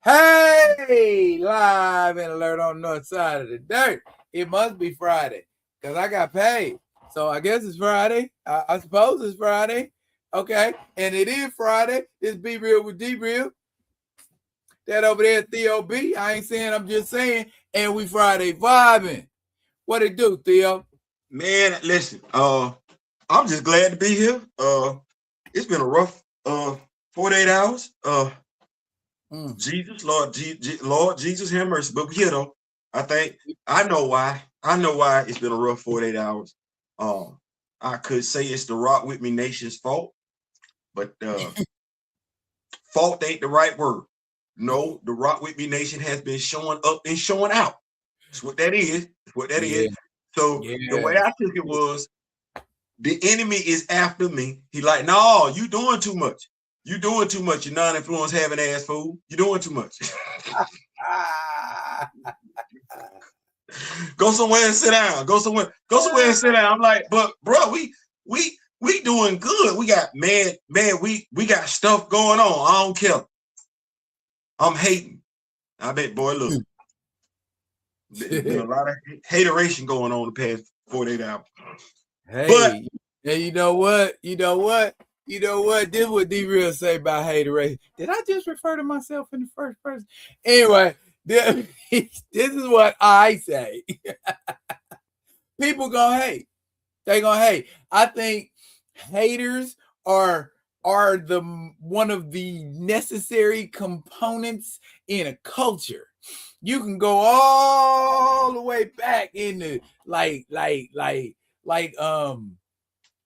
Hey, live and alert on the north side of the dirt. It must be Friday because I got paid. So I guess it's Friday. I suppose it's Friday. Okay. And it is Friday. It's Be Real with D Real. That over there, Theo B. I ain't saying, I'm just saying. And we Friday vibing. What it do, Theo? Man, listen, I'm just glad to be here. It's been a rough 48 hours. Jesus, Lord Jesus, have mercy. But you know, I know why. I know why it's been a rough 48 hours. I could say it's the Rock With Me Nation's fault, but fault ain't the right word. No, the Rock With Me Nation has been showing up and showing out. That's what that is. That's what that is. So the way I took it was, the enemy is after me. He like, no, you doing too much. You doing too much. You non-influence having ass fool. You doing too much. Go somewhere and sit down. Go somewhere and sit down. I'm like, but bro, we doing good. We got we got stuff going on. I don't care. I'm hating. I bet, boy, look. There's been a lot of hateration going on the past 48 hours. Hey, and you know what? This is what D Real say about hateration. Did I just refer to myself in the first person? Anyway, this is what I say. People gonna hate. They gonna hate. I think haters are the one of the necessary components in a culture. You can go all the way back into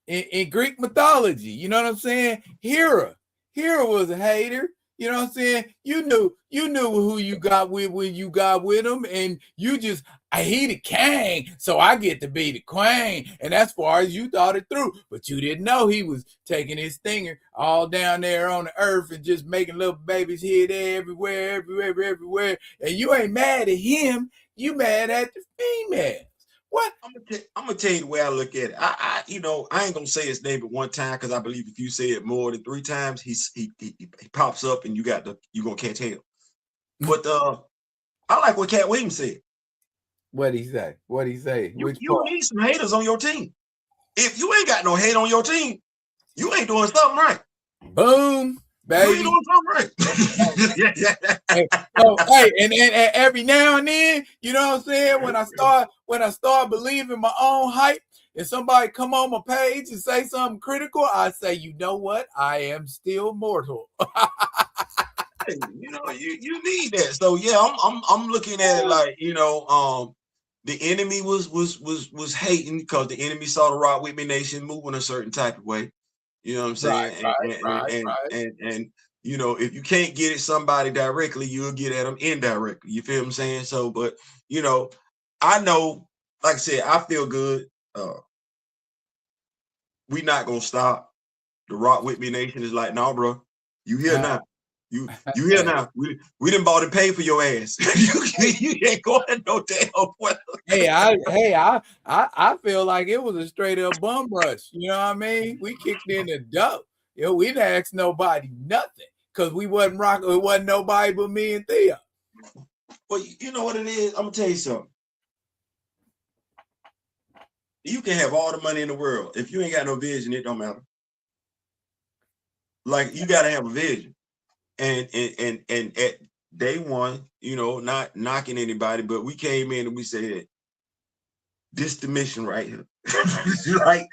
in Greek mythology. You know what I'm saying? Hera was a hater. You know what I'm saying? You knew who you got with when you got with him, and you just, he the king, so I get to be the queen. And as far as you thought it through, but you didn't know he was taking his stinger all down there on the earth and just making little babies here, there, everywhere. And you ain't mad at him, you mad at the female. What? I'm gonna tell you the way I look at it. I ain't gonna say his name at one time because I believe if you say it more than 3 times, he pops up and you gonna catch hell. But I like what Cat Williams said. What'd he say? You need some haters on your team. If you ain't got no hate on your team, you ain't doing something right. Boom, baby. You ain't doing something right. and every now and then, you know what I'm saying? When I start believing my own hype, and somebody come on my page and say something critical, I say, you know what? I am still mortal. Hey, you need that. So yeah, I'm looking at it like, the enemy was hating because the enemy saw the Rock With Me Nation moving a certain type of way. You know what I'm saying? Right. And if you can't get at somebody directly, you'll get at them indirectly. You feel what I'm saying? So, but I know, like I said, I feel good. We not gonna stop. The Rock With Me Nation is like, no, bro, you here now. You here now. We didn't bought and paid for your ass. you ain't going no damn well. I feel like it was a straight up bum rush. You know what I mean? We kicked in the dough. We didn't ask nobody nothing because we wasn't rocking. It wasn't nobody but me and Theo. Well, you know what it is? I'm gonna tell you something. You can have all the money in the world. If you ain't got no vision, it don't matter. Like, you gotta have a vision. And at day one, not knocking anybody, but we came in and we said, this the mission right here. Like,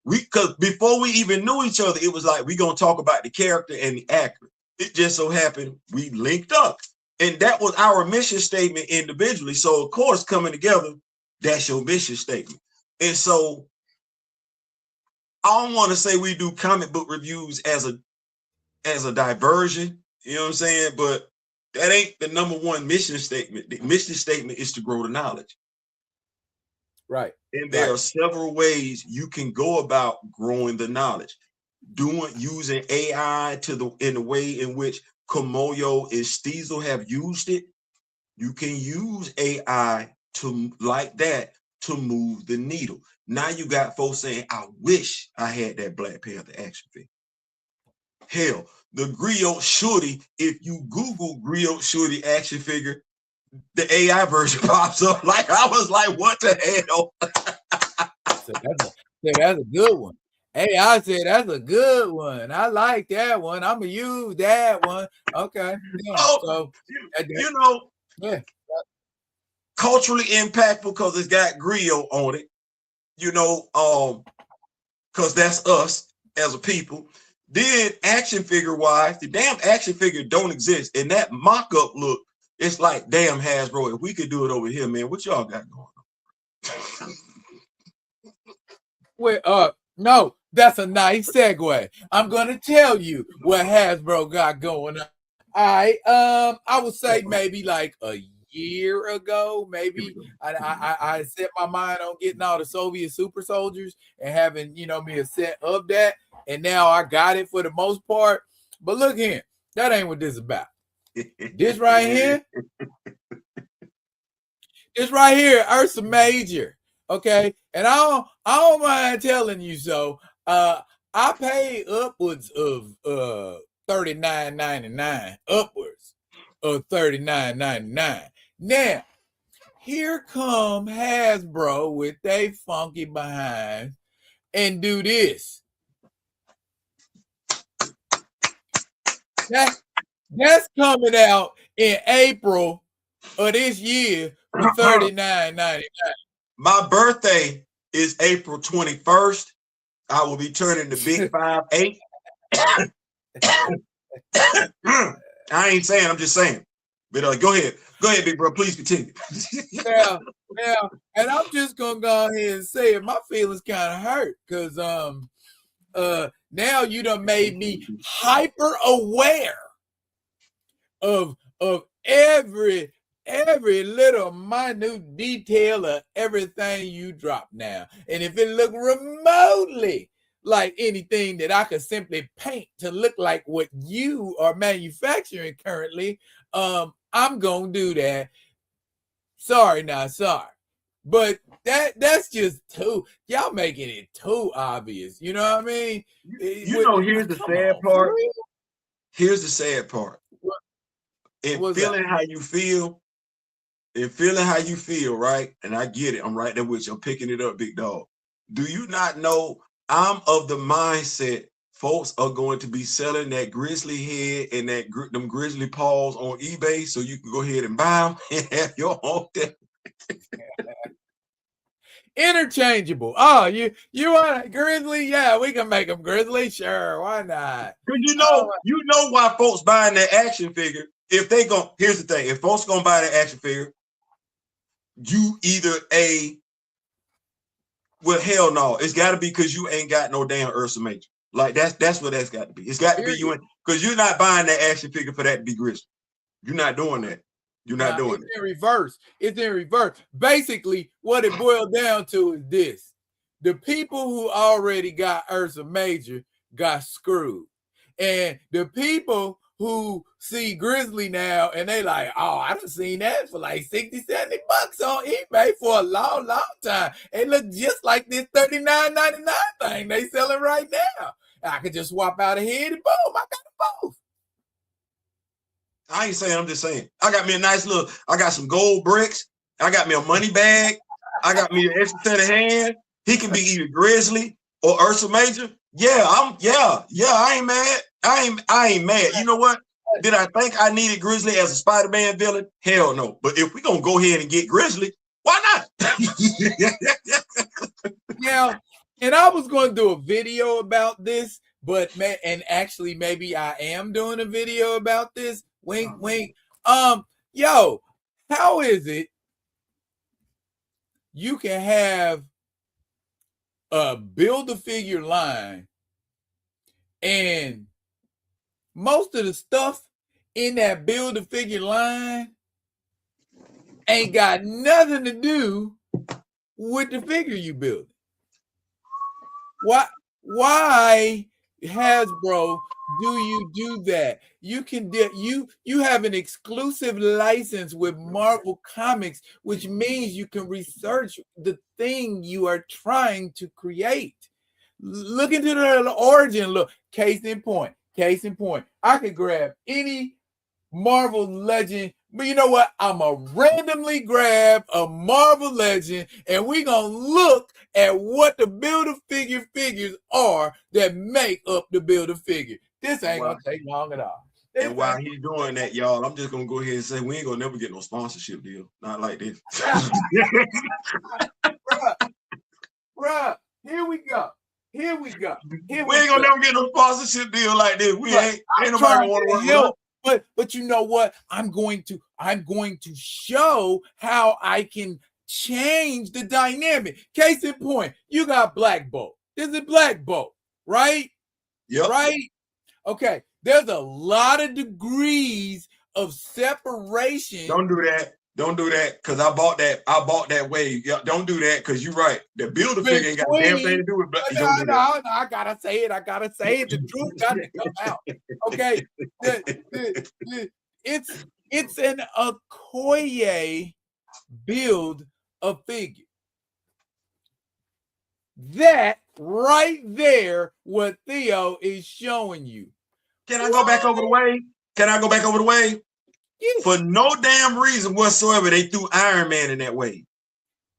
because before we even knew each other, it was like, we gonna talk about the character and the actor. It just so happened we linked up, and that was our mission statement individually. So of course, coming together, that's your mission statement. And so I don't want to say we do comic book reviews as a diversion, you know what I'm saying? But that ain't the number one mission statement. The mission statement is to grow the knowledge. Right. And there are several ways you can go about growing the knowledge. Using AI in the way in which Komoyo and Steezel have used it. You can use AI like that to move the needle. Now you got folks saying, I wish I had that Black Panther action figure. Hell, the Griot Shorty. If you Google Griot Shorty action figure, the AI version pops up. Like I was like, what the hell? So that's a good one. Hey, I said that's a good one. I like that one. I'm gonna use that one. Okay. Yeah. Oh, So you know, yeah, culturally impactful because it's got Griot on it. You know, because that's us as a people. Then action figure wise, the damn action figure don't exist. And that mock-up look, it's like, damn, Hasbro, if we could do it over here, man, what y'all got going on? well, no, that's a nice segue. I'm gonna tell you what Hasbro got going on. I would say maybe like a year ago, maybe I set my mind on getting all the Soviet super soldiers and having me a set of that, and now I got it for the most part. But look here, that ain't what this is about. This right here, Ursa Major. Okay, and I don't mind telling you so. I paid upwards of $39.99, upwards of $39.99. Now, here come Hasbro with they funky behind and do this. That's coming out in April of this year for $39.99. My birthday is April 21st. I will be turning the big 5'8". I ain't saying, I'm just saying. But go ahead, big bro. Please continue. Yeah, and I'm just gonna go ahead and say it. My feelings kind of hurt because now you done made me hyper aware of every little minute detail of everything you drop now. And if it look remotely like anything that I could simply paint to look like what you are manufacturing currently, I'm gonna do that. Sorry. But that's just too, y'all making it too obvious. You know what I mean? Here's the sad part. Here's the sad part. And feeling how you feel, right? And I get it. I'm right there with you. I'm picking it up, big dog. Do you not know I'm of the mindset folks are going to be selling that grizzly head and them grizzly paws on eBay so you can go ahead and buy them and have your own thing. Interchangeable. Oh, you want a grizzly? Yeah, we can make them grizzly. Sure, why not? Because you know why folks buying that action figure. If they go, here's the thing: if folks gonna buy that action figure, you either well, hell no, it's got to be because you ain't got no damn Ursa Major. Like that's what that's got to be. It's got to be you, because you're not buying that action figure for that to be grizzly. You're not doing that. You're not doing it. It's in reverse. Basically, what it boiled down to is this: the people who already got Ursa Major got screwed, and the people who see Grizzly now and they like, oh, I done seen that for like $60, $70 on eBay for a long, long time. It look just like this $39.99 thing they selling right now. I could just swap out a head and boom, I got them both. I ain't saying, I'm just saying. I got me a nice little, I got some gold bricks. I got me a money bag. I got me an extra set of hand. He can be either Grizzly or Ursa Major. Yeah, I ain't mad. I ain't mad. You know what? Did I think I needed Grizzly as a Spider-Man villain? Hell no. But if we're gonna go ahead and get Grizzly, why not? Yeah, and I was going to do a video about this, but and actually maybe I am doing a video about this. Wink, wink. Yo, how is it you can have a Build-A-Figure line and most of the stuff in that Build-A-Figure line ain't got nothing to do with the figure you build? Why Hasbro do you do that? You can you have an exclusive license with Marvel Comics, which means you can research the thing you are trying to create. Look into the origin. Look, case in point. Case in point, I could grab any Marvel legend, but you know what? I'm going to randomly grab a Marvel legend, and we're going to look at what the Build-A-Figure figures are that make up the Build-A-Figure. This ain't going to take long at all. And while he's doing that, y'all, I'm just gonna go ahead and say we ain't gonna never get no sponsorship deal. Not like this. Bruh, here we go. We ain't gonna never get no sponsorship deal like this. We ain't nobody gonna want to work with us. But you know what? I'm going to show how I can change the dynamic. Case in point, you got Black Bolt. This is Black Bolt, right? Yep. Right? Okay. There's a lot of degrees of separation. Don't do that. Don't do that, because I bought that wave. Yeah, don't do that, because you're right. The Build-A-Figure ain't got a damn thing to do with Black. No, I gotta say it. The truth got to come out. Okay. It's an Okoye Build-A-Figure. That right there, what Theo is showing you. Can I go back over the wave? Yeah. For no damn reason whatsoever, they threw Iron Man in that wave.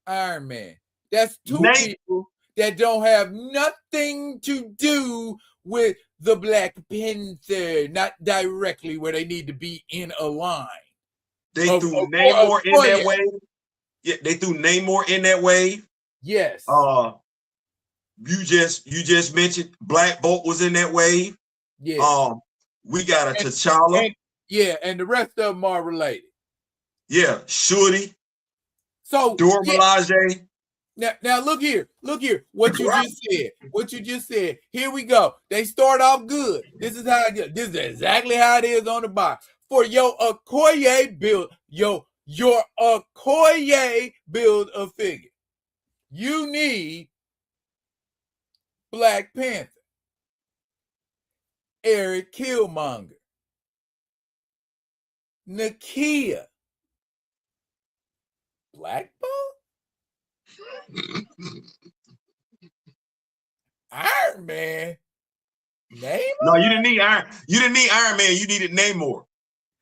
Iron Man. That's two people that don't have nothing to do with the Black Panther, not directly where they need to be in a line. They threw Namor in that wave. Yeah, they threw Namor in that wave. Yes. You just mentioned Black Bolt was in that wave. Yeah. We got a T'Challa. And the rest of them are related. Yeah, Shuri. So Dora Milaje. Now look here. What you just said. Here we go. They start off good. This is exactly how it is on the box. For your Okoye build, your Okoye Build-A-Figure, you need Black Panther, Eric Killmonger, Nakia, Black Bolt, Iron Man, Namor. No, you didn't need Iron. You didn't need Iron Man. You needed Namor,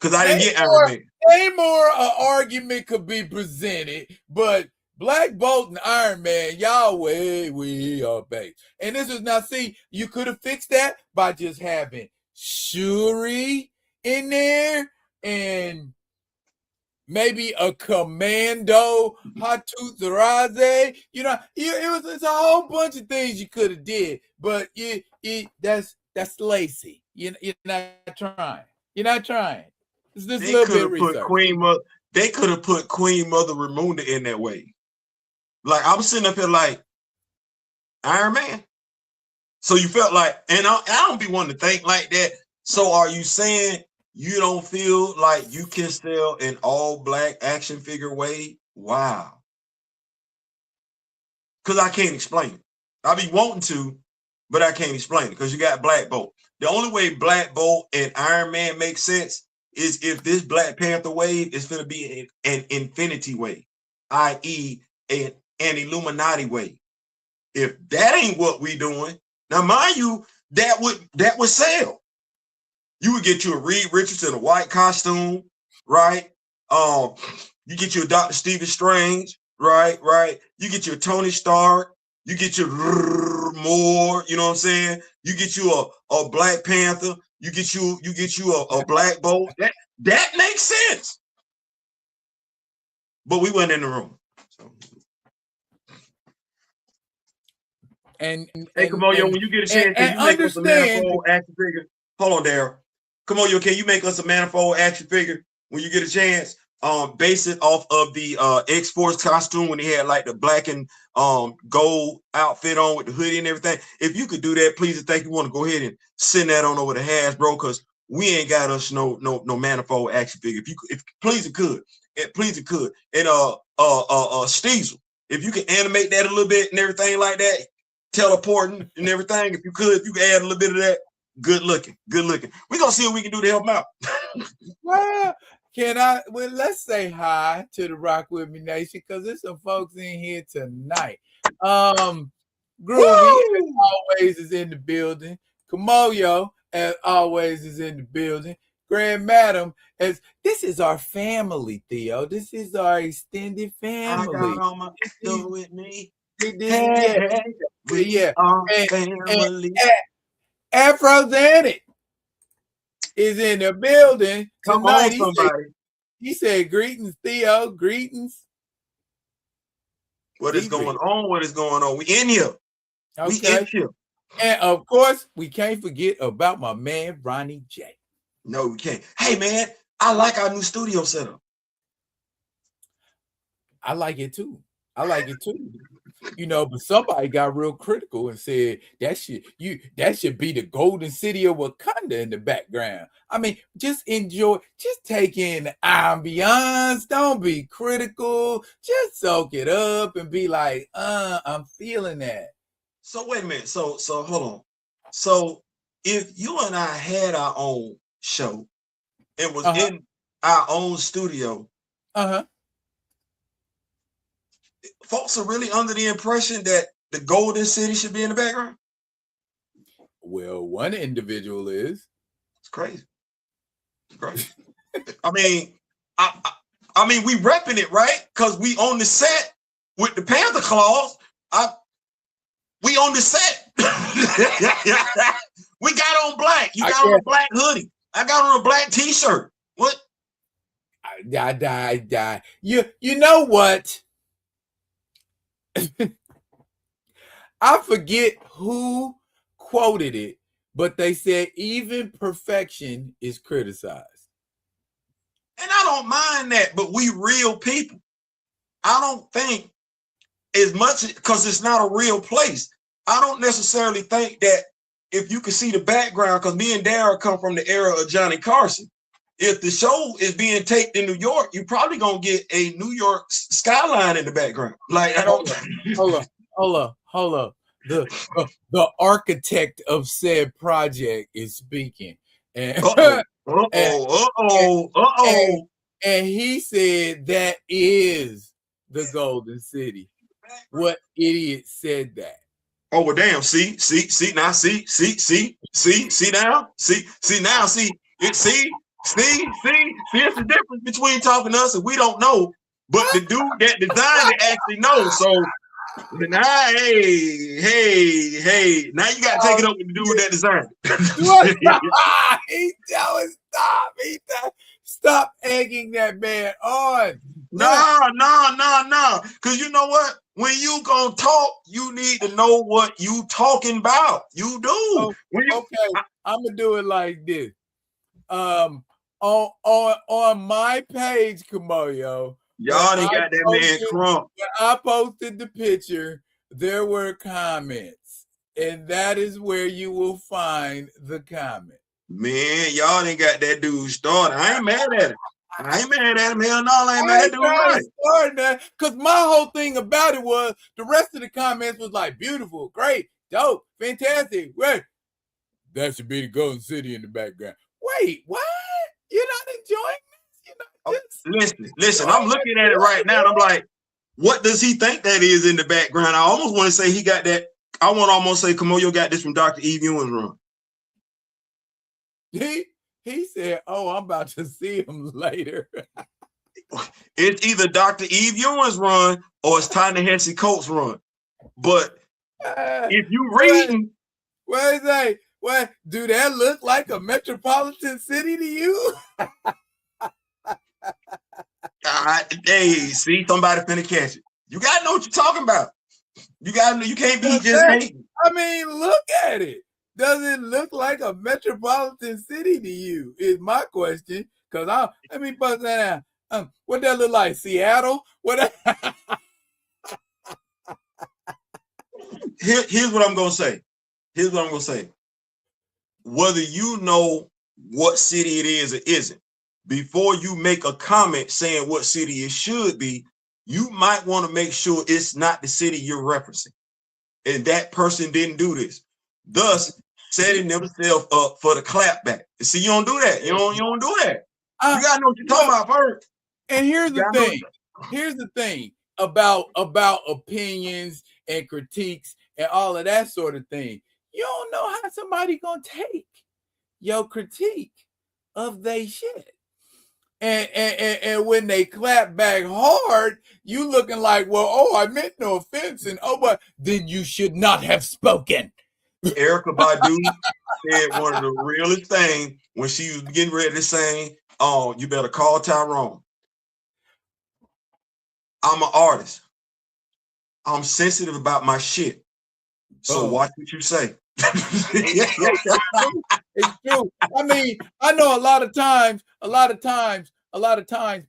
because I didn't get Iron Man. Namor, an argument could be presented, but Black Bolt and Iron Man, y'all way off base. And this is now, see, you could have fixed that by just having Shuri in there and maybe a Commando Hatu Zaraze. You know, it's a whole bunch of things you could have did, but that's lazy. You're not trying. It's this little bit research. They could have put Queen Mother Ramunda in that way. Like, I'm sitting up here like, Iron Man. So you felt like, and I don't be wanting to think like that. So are you saying you don't feel like you can sell an all-black action figure wave? Wow. Because I can't explain it. I be wanting to, but I can't explain it, because you got Black Bolt. The only way Black Bolt and Iron Man make sense is if this Black Panther wave is going to be an Infinity wave, i.e. an Illuminati wave. If that ain't what we doing, now mind you, that would sell. You would get you a Reed Richardson, a white costume, right? You get you a Dr. Stephen Strange, right? You get you a Tony Stark, you get your Moore, you know what I'm saying? You get you a Black Panther, you get you a Black Bolt. That makes sense. But we went in the room. So. Hey, Kamoyo, when you get a chance, can you make us a manifold action figure? Hold on, Daryl. Kamoyo, can you make us a manifold action figure when you get a chance? Base it off of the X-Force costume when he had like the black and gold outfit on with the hoodie and everything. If you could do that, please and thank you. Want to go ahead and send that on over to Hasbro, because we ain't got us no manifold action figure. If please it could. And Steezel, if you can animate that a little bit and everything like that, teleporting and everything, if you could add a little bit of that, good looking. We're gonna see what we can do to help him out. Well, let's say hi to the Rock With Me Nation, because there's some folks in here tonight. Groovy, as always, is in the building. Kamoyo, as always, is in the building. Grand Madam, as this is our family, Theo. This is our extended I family. got all my stuff with me. This, Hey, yeah, hey, we yeah. are And family. Afrozanik is in the building Come tonight. on, somebody. He said, greetings, Theo. Greetings. What is going on? What is going on? We in here. We in here. And of course, we can't forget about my man, Ronnie J. No, we can't. Hey, man, I like our new studio setup. I like it too. You know, but somebody got real critical and said that should be the golden city of Wakanda in the background. I mean, just enjoy, just take in the ambiance. Don't be critical. Just soak it up and be like, I'm feeling that. So wait a minute. So hold on. So if you and I had our own show and was in our own studio, folks are really under the impression that the Golden City should be in the background. Well, one individual is. It's crazy. It's crazy. I mean, I mean, we repping it, right? Because we on the set with the Panther claws. We on the set. We got on black. You got on a black hoodie. I got on a black t-shirt. What? You know what? I forget who quoted it, but they said even perfection is criticized. And I don't mind that, but we real people. I don't think as much, because it's not a real place. I don't necessarily think that if you can see the background, because me and Darryl come from the era of Johnny Carson. If the show is being taped in New York, you're probably gonna get a New York skyline in the background. Like, I don't. Hold up. The architect of said project is speaking, and and he said that is the Golden City. What idiot said that? Oh, well, damn. See now, see now, see now, see it's the difference between talking to us and we don't know, but the dude that designed it actually knows. So now, hey, now you got to take it up with the dude that designed it. Stop egging that man on. No. Because you know what? When you gonna talk, you need to know what you talking about. You do. Okay, I'm gonna do it like this. On my page, Kamoyo. Y'all done got that man crump. When I posted the picture, there were comments, and that is where you will find the comment. Man, y'all done got that dude started. I ain't mad at him. Hell no, I ain't mad at that dude. Because my whole thing about it was the rest of the comments was like beautiful, great, dope, fantastic. Wait, that should be the Golden City in the background. Wait, what? You're not enjoying this? Listen, I'm looking at it right now and I'm like, what does he think that is in the background? I almost want to say he got that. I want to almost say Kamoyo got this from Dr. Eve Ewing's run. He said, "Oh, I'm about to see him later." It's either Dr. Eve Ewing's run or it's Ta-Nehisi Coates' run. But if you reading, what do that look like a metropolitan city to you? Hey, see, somebody finna catch it. You gotta know what you're talking about. You can't be just hating. I mean, look at it. Does it look like a metropolitan city to you? Is my question. Because let me bust that down. What that look like? Seattle? What? Here's what I'm gonna say. Whether you know what city it is or isn't, before you make a comment saying what city it should be, you might want to make sure it's not the city you're referencing, and that person didn't do this, thus setting themselves up for the clapback. See, you don't do that. You don't do that. You gotta know what you're talking about first. And here's the thing. Here's the thing about opinions and critiques and all of that sort of thing. You don't know how somebody gonna take your critique of they shit. And when they clap back hard, you looking like, well, oh, I meant no offense, and oh, but then you should not have spoken. Erykah Badu said one of the realest things when she was getting ready to sing, "Oh, you better call Tyrone. I'm an artist. I'm sensitive about my shit. So watch what you say." It's true. I mean, I know a lot of times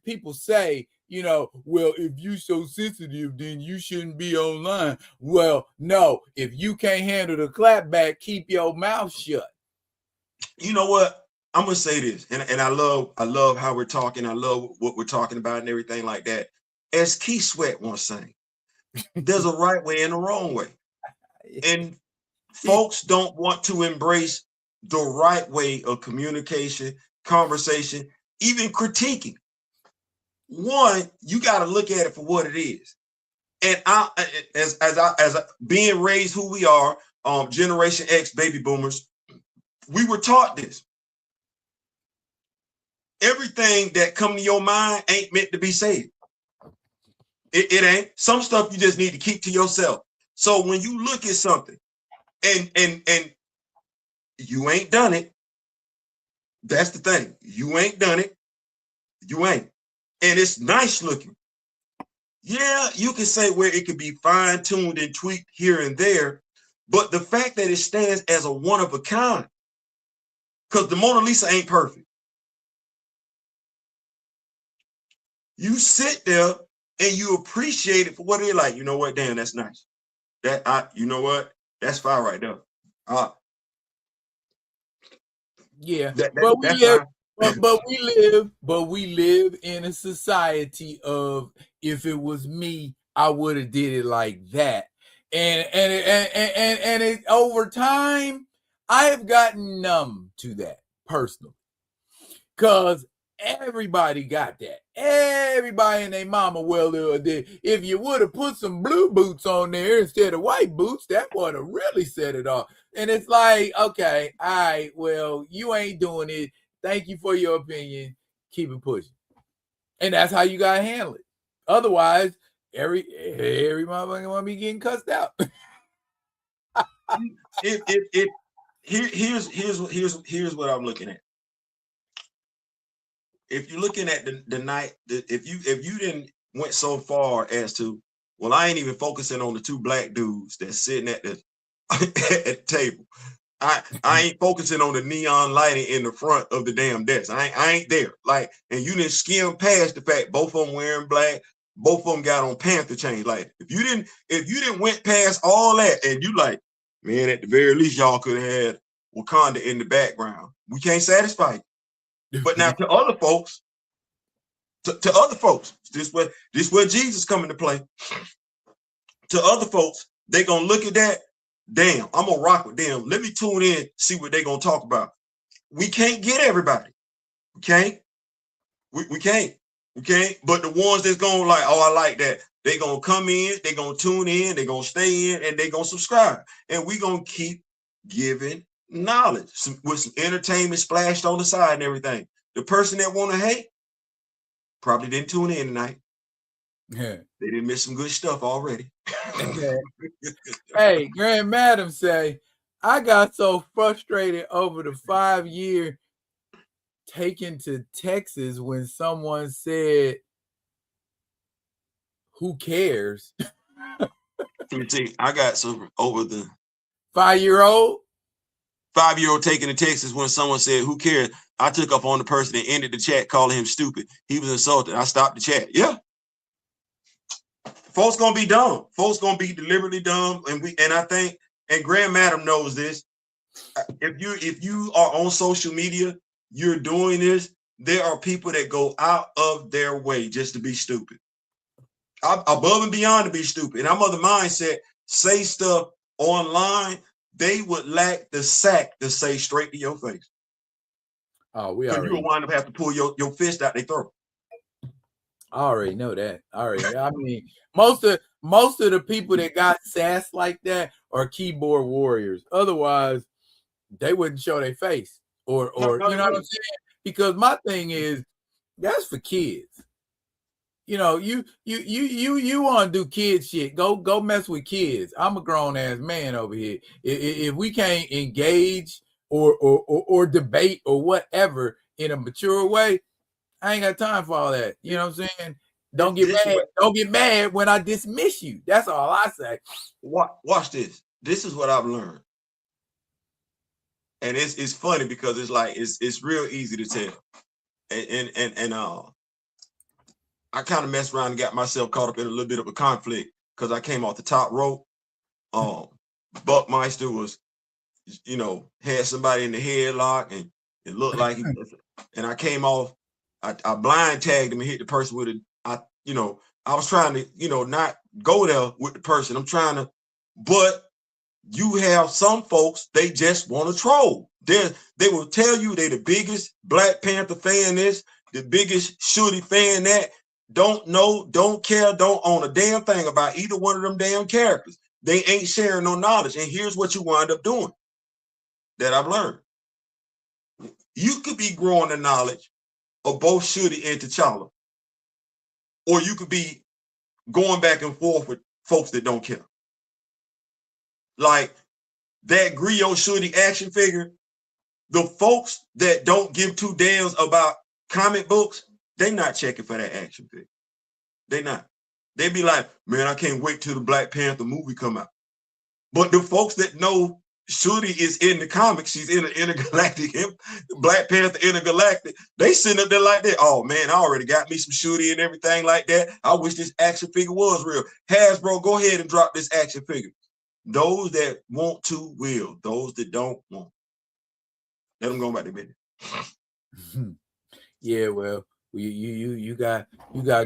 people say, you know, well, if you so sensitive, then you shouldn't be online. Well, no, if you can't handle the clapback, keep your mouth shut. You know what? I'm gonna say this, and I love how we're talking. I love what we're talking about and everything like that. As Keith Sweat once sang, there's a right way and a wrong way. And folks don't want to embrace the right way of communication, conversation, even critiquing. One, you got to look at it for what it is. And as being raised who we are, Generation X baby boomers, we were taught this. Everything that come to your mind ain't meant to be said. It ain't. Some stuff you just need to keep to yourself. So when you look at something and you ain't done it, that's the thing. You ain't done it. You ain't. And it's nice looking. Yeah, you can say where it could be fine-tuned and tweaked here and there, but the fact that it stands as a one of a kind, because the Mona Lisa ain't perfect. You sit there and you appreciate it for what it is. Like, you know what, damn, that's nice. You know what, that's fire right there. Yeah, but we live in a society of, if it was me, I would have did it like that. And it, over time, I have gotten numb to that personally, because everybody got that. Everybody and their mama, well, if you would have put some blue boots on there instead of white boots, that would have really set it off. And it's like, okay, all right, well, you ain't doing it. Thank you for your opinion. Keep it pushing. And that's how you got to handle it. Otherwise, every motherfucker want to be getting cussed out. Here's what I'm looking at. If you're looking at the night, if you didn't went so far as to, well, I ain't even focusing on the two black dudes that's sitting at the at the table. I ain't focusing on the neon lighting in the front of the damn desk. I ain't there. Like, and you didn't skim past the fact both of them wearing black, both of them got on Panther chains. Like, if you didn't went past all that, and you like, man, at the very least y'all could have had Wakanda in the background. We can't satisfy you. But now to other folks, this where Jesus come into play. To other folks, they gonna look at that. Damn, I'm gonna rock with them. Let me tune in, see what they're gonna talk about. We can't get everybody. We can't. We can't. But the ones that's gonna like, oh, I like that, they gonna come in, they gonna tune in, they gonna stay in, and they gonna subscribe. And we gonna keep giving knowledge with some entertainment splashed on the side and everything. The person that wanna hate probably didn't tune in tonight. Yeah. They didn't miss some good stuff already. Hey, Grand Madam say, I got so frustrated over the 5-year taken to Texas when someone said, who cares? Let me see, I got some over the 5-year-old taken to Texas when someone said, who cares? I took up on the person and ended the chat calling him stupid. He was insulted. I stopped the chat. Yeah. Folks gonna be dumb. Folks gonna be deliberately dumb, and I think, and Grand Madam knows this. If you are on social media, you're doing this. There are people that go out of their way just to be stupid, above and beyond to be stupid. And I'm of the mindset, say stuff online, they would lack the sack to say straight to your face. Oh, you will wind up having to pull your fist out their throat. I already know that. I mean, most of the people that got sass like that are keyboard warriors. Otherwise, they wouldn't show their face, or No, you know what I'm saying? Because my thing is that's for kids. You know, you want to do kid shit. Go mess with kids. I'm a grown ass man over here. If we can't engage or debate or whatever in a mature way, I ain't got time for all that. You know what I'm saying? Don't get mad. Don't get mad when I dismiss you. That's all I say. Watch this. This is what I've learned. And it's funny because it's like it's real easy to tell. And I kind of messed around and got myself caught up in a little bit of a conflict because I came off the top rope. Buckmeister was, you know, had somebody in the headlock and it looked like he was, and I came off, I blind tagged him and hit the person with I was trying to, you know, not go there with the person. I'm trying to, but you have some folks, they just want to troll. They will tell you they the biggest Black Panther fan this, the biggest Shooty fan that, don't know, don't care, don't own a damn thing about either one of them damn characters. They ain't sharing no knowledge. And here's what you wind up doing that I've learned. You could be growing the knowledge of both Shooty and T'Challa, or you could be going back and forth with folks that don't care. Like that Griot Shooty action figure, the folks that don't give two damns about comic books, they not checking for that action figure. They not. They be like, man, I can't wait till the Black Panther movie come out. But the folks that know Shooty is in the comics, she's in the intergalactic, Black Panther intergalactic, they sitting up there like that. Oh man, I already got me some Shooty and everything like that. I wish this action figure was real. Hasbro, go ahead and drop this action figure. Those that want to will. Those that don't won't. Let them go about their business. Yeah, well, you got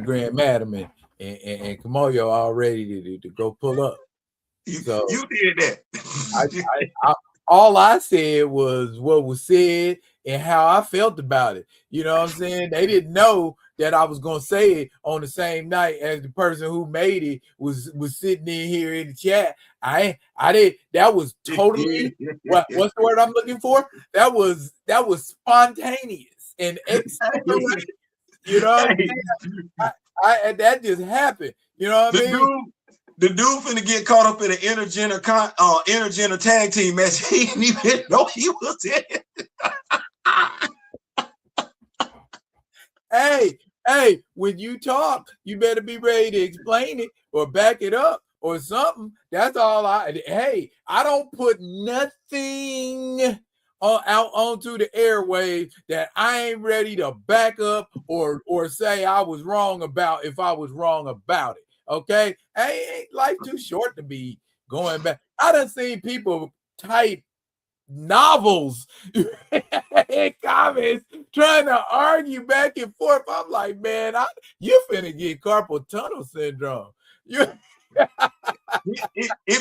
Grand Madam and Kamoyo all ready to go pull up. So you did that. all I said was what was said and how I felt about it. You know what I'm saying? They didn't know that I was gonna say it on the same night as the person who made it was sitting in here in the chat. I did. That was totally what's the word I'm looking for? That was spontaneous and extemporaneous. You know what I'm saying? I that just happened. You know what I mean? The dude finna get caught up in an intergender tag team match. He didn't even know he was in it. Hey, when you talk, you better be ready to explain it or back it up or something. That's all I don't put nothing out onto the airwaves that I ain't ready to back up or say I was wrong about if I was wrong about it. Okay, ain't life too short to be going back. I done seen people type novels in comments trying to argue back and forth. I'm like, man, you finna get carpal tunnel syndrome. It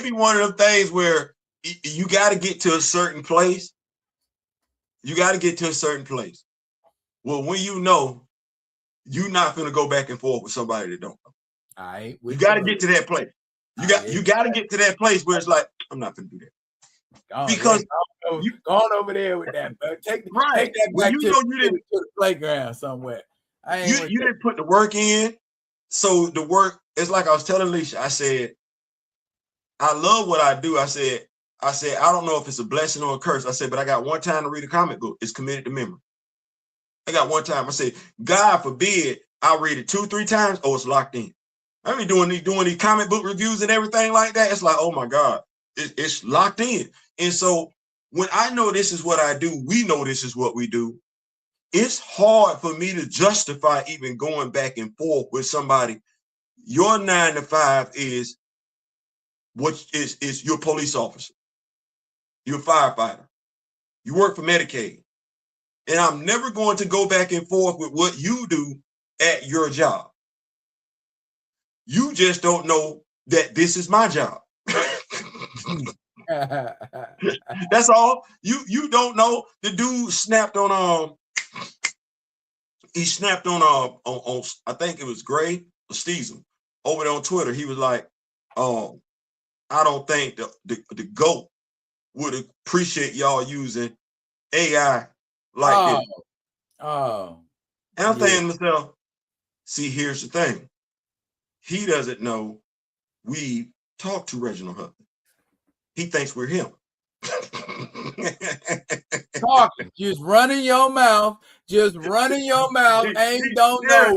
be one of them things where you got to get to a certain place. You got to get to a certain place. Well, when you know, you're not gonna go back and forth with somebody that don't know. You got to get to that place. You got to get to that place where it's like, I'm not gonna do that. Because go on over there with that. Take that back to the playground somewhere. You didn't put the work in. So the work, it's like I was telling Alicia, I said, I love what I do. I said, I don't know if it's a blessing or a curse. I said, but I got one time to read a comic book. It's committed to memory. I got one time. I said, God forbid I read it 2-3 times. Oh, it's locked in. I mean, doing these comic book reviews and everything like that. It's like, oh my God, it's locked in. And so when I know this is what I do, we know this is what we do. It's hard for me to justify even going back and forth with somebody. Your 9 to 5 is what is your police officer, you're a firefighter, you work for Medicaid. And I'm never going to go back and forth with what you do at your job. You just don't know that this is my job. That's all. You don't know. The dude snapped on he snapped on I think it was Gray or Steezel over there on Twitter. He was like, I don't think the GOAT would appreciate y'all using AI like this. Oh, And I'm thinking to myself, see, here's the thing. He doesn't know we talked to Reginald Hutton. He thinks we're him. Talking, just running your mouth, ain't don't know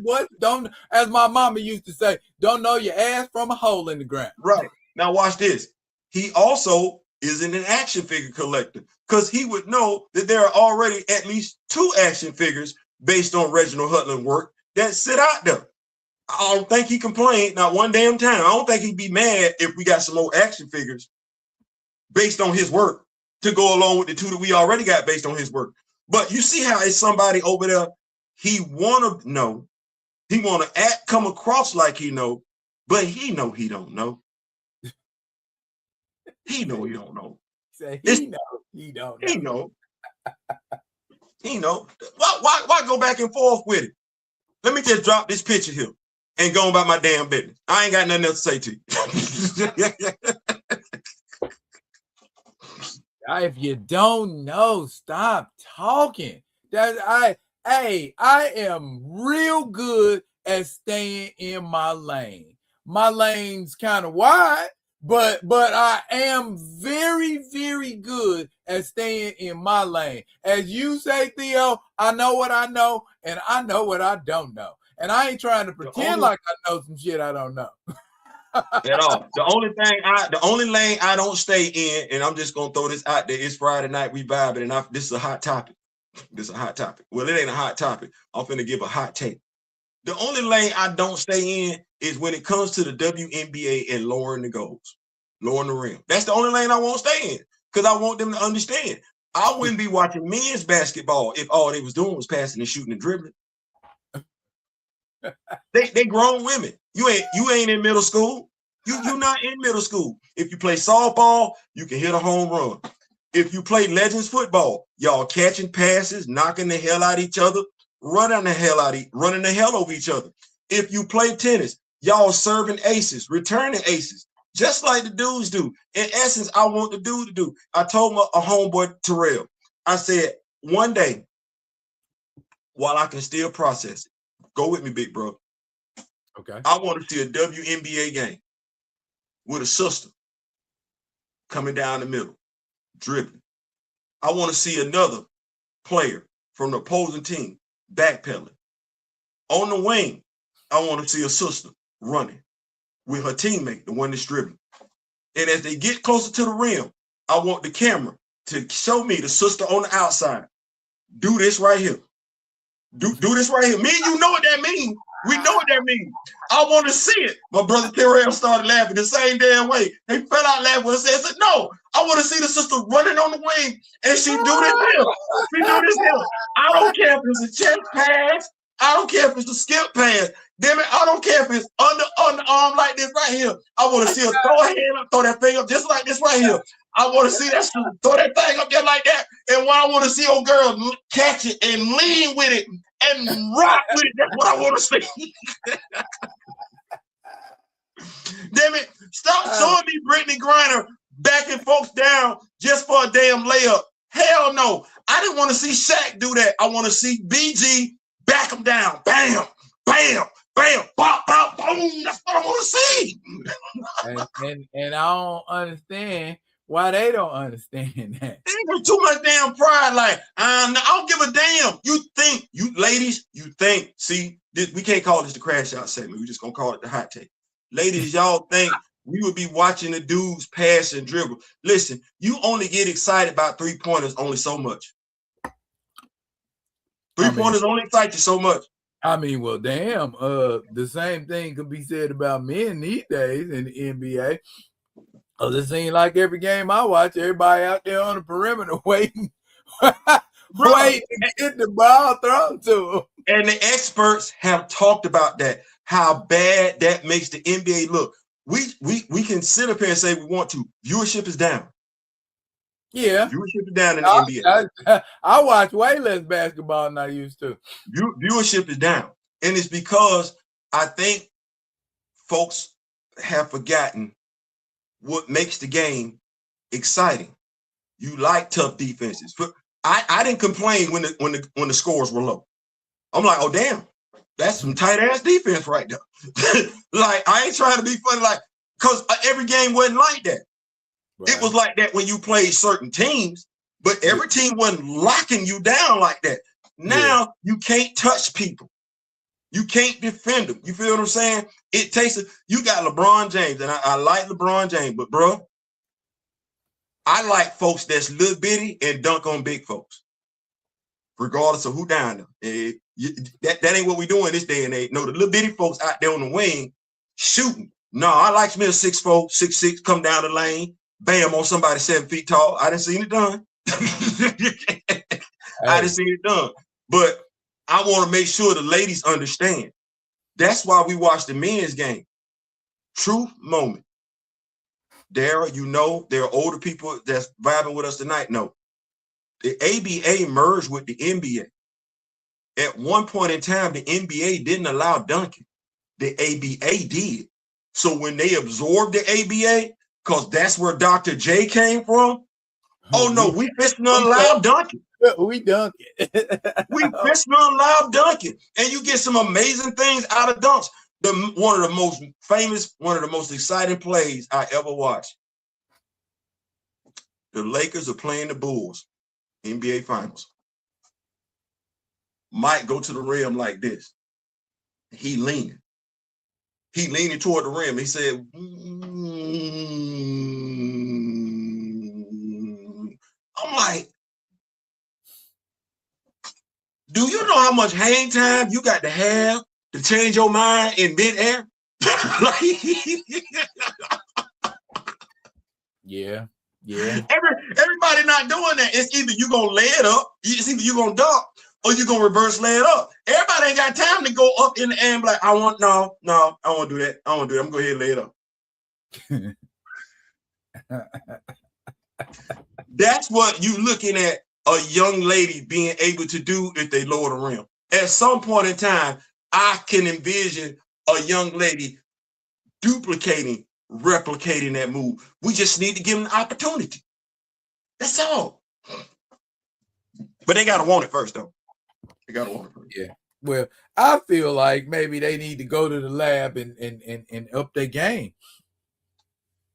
what don't, as my mama used to say, don't know your ass from a hole in the ground. Right. Now watch this. He also isn't an action figure collector, because he would know that there are already at least 2 action figures based on Reginald Hutton work that sit out there. I don't think he complained not one damn time. I don't think he'd be mad if we got some more action figures based on his work to go along with the 2 that we already got based on his work. But you see how it's somebody over there, he wanna know, he wanna come across like he know, but he know he don't know. He know he don't know. He know. He know. Why go back and forth with it? Let me just drop this picture here and go about my damn business. I ain't got nothing else to say to you. If you don't know, stop talking. I am real good at staying in my lane. My lane's kind of wide, but I am very, very good at staying in my lane. As you say, Theo, I know what I know, and I know what I don't know. And I ain't trying to pretend like I know some shit I don't know. At all. The only lane I don't stay in, and I'm just gonna throw this out there. It's Friday night, we vibing, and this is a hot topic. Well, it ain't a hot topic. I'm finna give a hot take. The only lane I don't stay in is when it comes to the WNBA and lowering the goals, lowering the rim. That's the only lane I won't stay in, because I want them to understand. I wouldn't be watching men's basketball if all they was doing was passing and shooting and dribbling. They grown women. You ain't in middle school. You're not in middle school. If you play softball, you can hit a home run. If you play Legends football, y'all catching passes, knocking the hell out of each other, running the hell over each other. If you play tennis, y'all serving aces, returning aces, just like the dudes do. In essence, I want the dude to do. I told a homeboy, Terrell, I said, one day, while I can still process it, go with me, big bro. Okay. I want to see a WNBA game with a sister coming down the middle, dribbling. I want to see another player from the opposing team backpedaling. On the wing, I want to see a sister running with her teammate, the one that's dribbling. And as they get closer to the rim, I want the camera to show me the sister on the outside. Do this right here. Do this right here. Me and you know what that means. We know what that means. I want to see it. My brother Terrell started laughing the same damn way. He fell out laughing when I said, no, I want to see the sister running on the wing and she do this here. She do this here. I don't care if it's a chest pass. I don't care if it's a skip pass. Damn it, I don't care if it's under arm like this right here. I want to see her throw her hand up, throw that thing up just like this right here. I want to see that throw that thing up there like that. And when I want to see old girl catch it and lean with it and rock with it, that's what I want to see. Damn it, stop showing me Brittany Griner backing folks down just for a damn layup. Hell no. I didn't want to see Shaq do that. I want to see BG back him down. Bam, bam, bam, bop, bop, boom. That's what I want to see. and I don't understand why they don't understand that. They got too much damn pride. Like, I don't give a damn. You ladies, see, we can't call this the crash out segment. We're just going to call it the hot take. Ladies, y'all think we would be watching the dudes pass and dribble. Listen, you only get excited about 3-pointers only so much. 3-pointers only excite you so much. I mean, well, damn. The same thing could be said about men these days in the NBA. It seems like every game I watch, everybody out there on the perimeter waiting, waiting to get the ball thrown to them. And the experts have talked about that, how bad that makes the NBA look. We can sit up here and say we want to. Viewership is down. Yeah. Viewership is down in the NBA. I watch way less basketball than I used to. Viewership is down. And it's because I think folks have forgotten what makes the game exciting. You like tough defenses. I didn't complain when the scores were low. I'm like, oh damn, that's some tight ass defense right there. Like, I ain't trying to be funny, like, because every game wasn't like that. Right. It was like that when you played certain teams, but every team wasn't locking you down like that. Now you can't touch people. You can't defend them. You feel what I'm saying? It takes you got LeBron James, and I like LeBron James, but bro, I like folks that's little bitty and dunk on big folks, regardless of who down there. That ain't what we doing this day and age. No, the little bitty folks out there on the wing shooting. No, I like me a 6'4", 6'6", come down the lane, bam on somebody 7 feet tall. I didn't see it done. I didn't see it done. But I want to make sure the ladies understand. That's why we watch the men's game. Truth moment. Dara, you know, there are older people that's vibing with us tonight. No, the ABA merged with the NBA. At one point in time, the NBA didn't allow dunking. The ABA did. So when they absorbed the ABA, because that's where Dr. J came from, oh no, we fishing unallowed dunking. We dunk it. We fishing unallowed dunking. And you get some amazing things out of dunks. One of the most famous, one of the most exciting plays I ever watched. The Lakers are playing the Bulls, NBA Finals. Mike go to the rim like this. He leaning. He leaning toward the rim. He said, I'm like, do you know how much hang time you got to have to change your mind in midair? Yeah. Everybody not doing that. It's either you gonna lay it up, it's either you gonna dunk, or you gonna reverse lay it up. Everybody ain't got time to go up in the air and be like, I want no, I won't do that. I won't do that. I'm gonna go ahead and lay it up. That's what you looking at a young lady being able to do if they lower the rim. At some point in time, I can envision a young lady replicating that move. We just need to give them an opportunity. That's all. But they gotta want it first, though. They gotta want it first. Yeah. Well, I feel like maybe they need to go to the lab and up their game.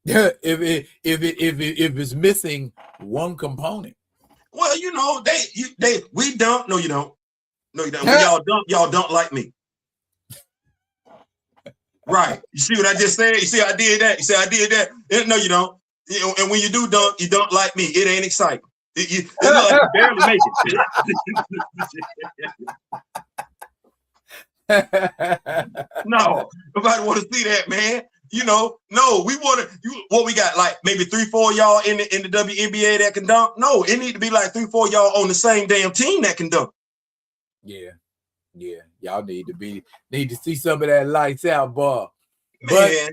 if it's missing one component. Well, you know, we dunk. No, you don't. No, you don't. When y'all don't like me. Right. You see what I just said? You see I did that? You see I did that? No, you don't. You know, and when you do dunk, you don't like me. It ain't exciting. It look like you barely make it. No, nobody want to see that, man. You know, no, we want to. What we got? Like maybe 3-4 y'all in the WNBA that can dunk. No, it need to be like 3-4 y'all on the same damn team that can dunk. Yeah, y'all need to see some of that lights out ball. Man.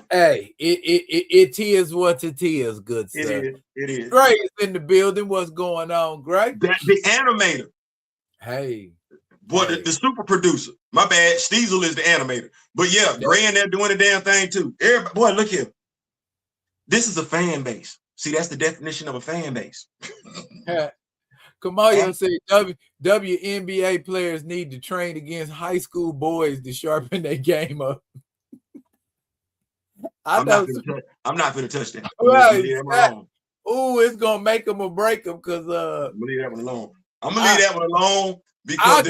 But hey, it is what it is, good sir. It is. Gray is in the building. What's going on, Gray? The animator. Hey. Boy, the super producer. My bad. Steezel is the animator. But yeah, Gray in there doing the damn thing too. Everybody, boy, look here. This is a fan base. See, that's the definition of a fan base. Kamayo said WNBA players need to train against high school boys to sharpen their game up. I'm not gonna touch that. Right. Oh, it's gonna make them or break them because I'm gonna leave that one alone. I'm gonna leave that one alone because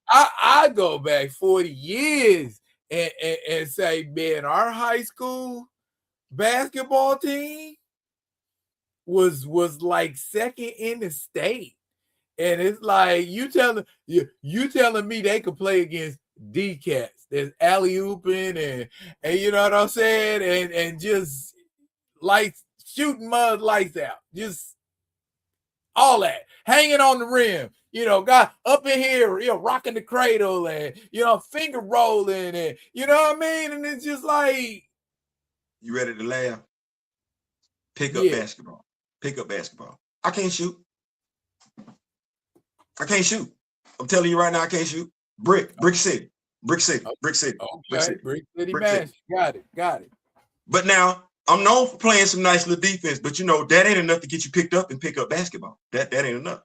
I go back 40 years and say, man, our high school basketball team was like second in the state. And it's like you telling me they could play against D-Cats. There's alley-ooping and you know what I'm saying? And just lights, shooting mud lights out. Just all that. Hanging on the rim. You know, got up in here, you know, rocking the cradle and, you know, finger rolling and, you know what I mean? And it's just like. You ready to laugh? Pick up basketball. Pick up basketball. I can't shoot. I'm telling you right now, I can't shoot. Brick City. Okay. Brick City, man. Got it. But now, I'm known for playing some nice little defense, but you know, that ain't enough to get you picked up and pick up basketball. That ain't enough.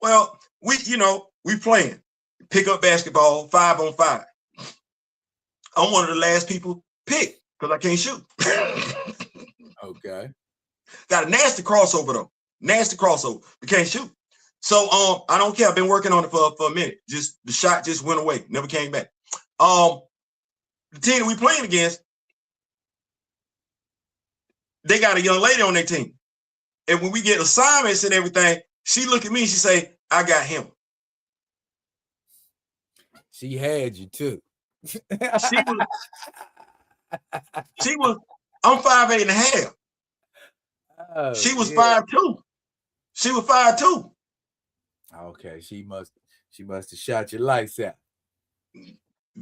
Well, we playing pick up basketball 5-on-5. I'm one of the last people picked because I can't shoot. Okay. Got a nasty crossover though. Nasty crossover. But can't shoot. So I don't care. I've been working on it for a minute. Just the shot just went away. Never came back. The team that we playing against, they got a young lady on their team. And when we get assignments and everything, she look at me and she say, I got him. She had you too. She was, I'm 5'8.5". Oh, she was 5'2". She was 5'2". Okay, she must have shot your lights out.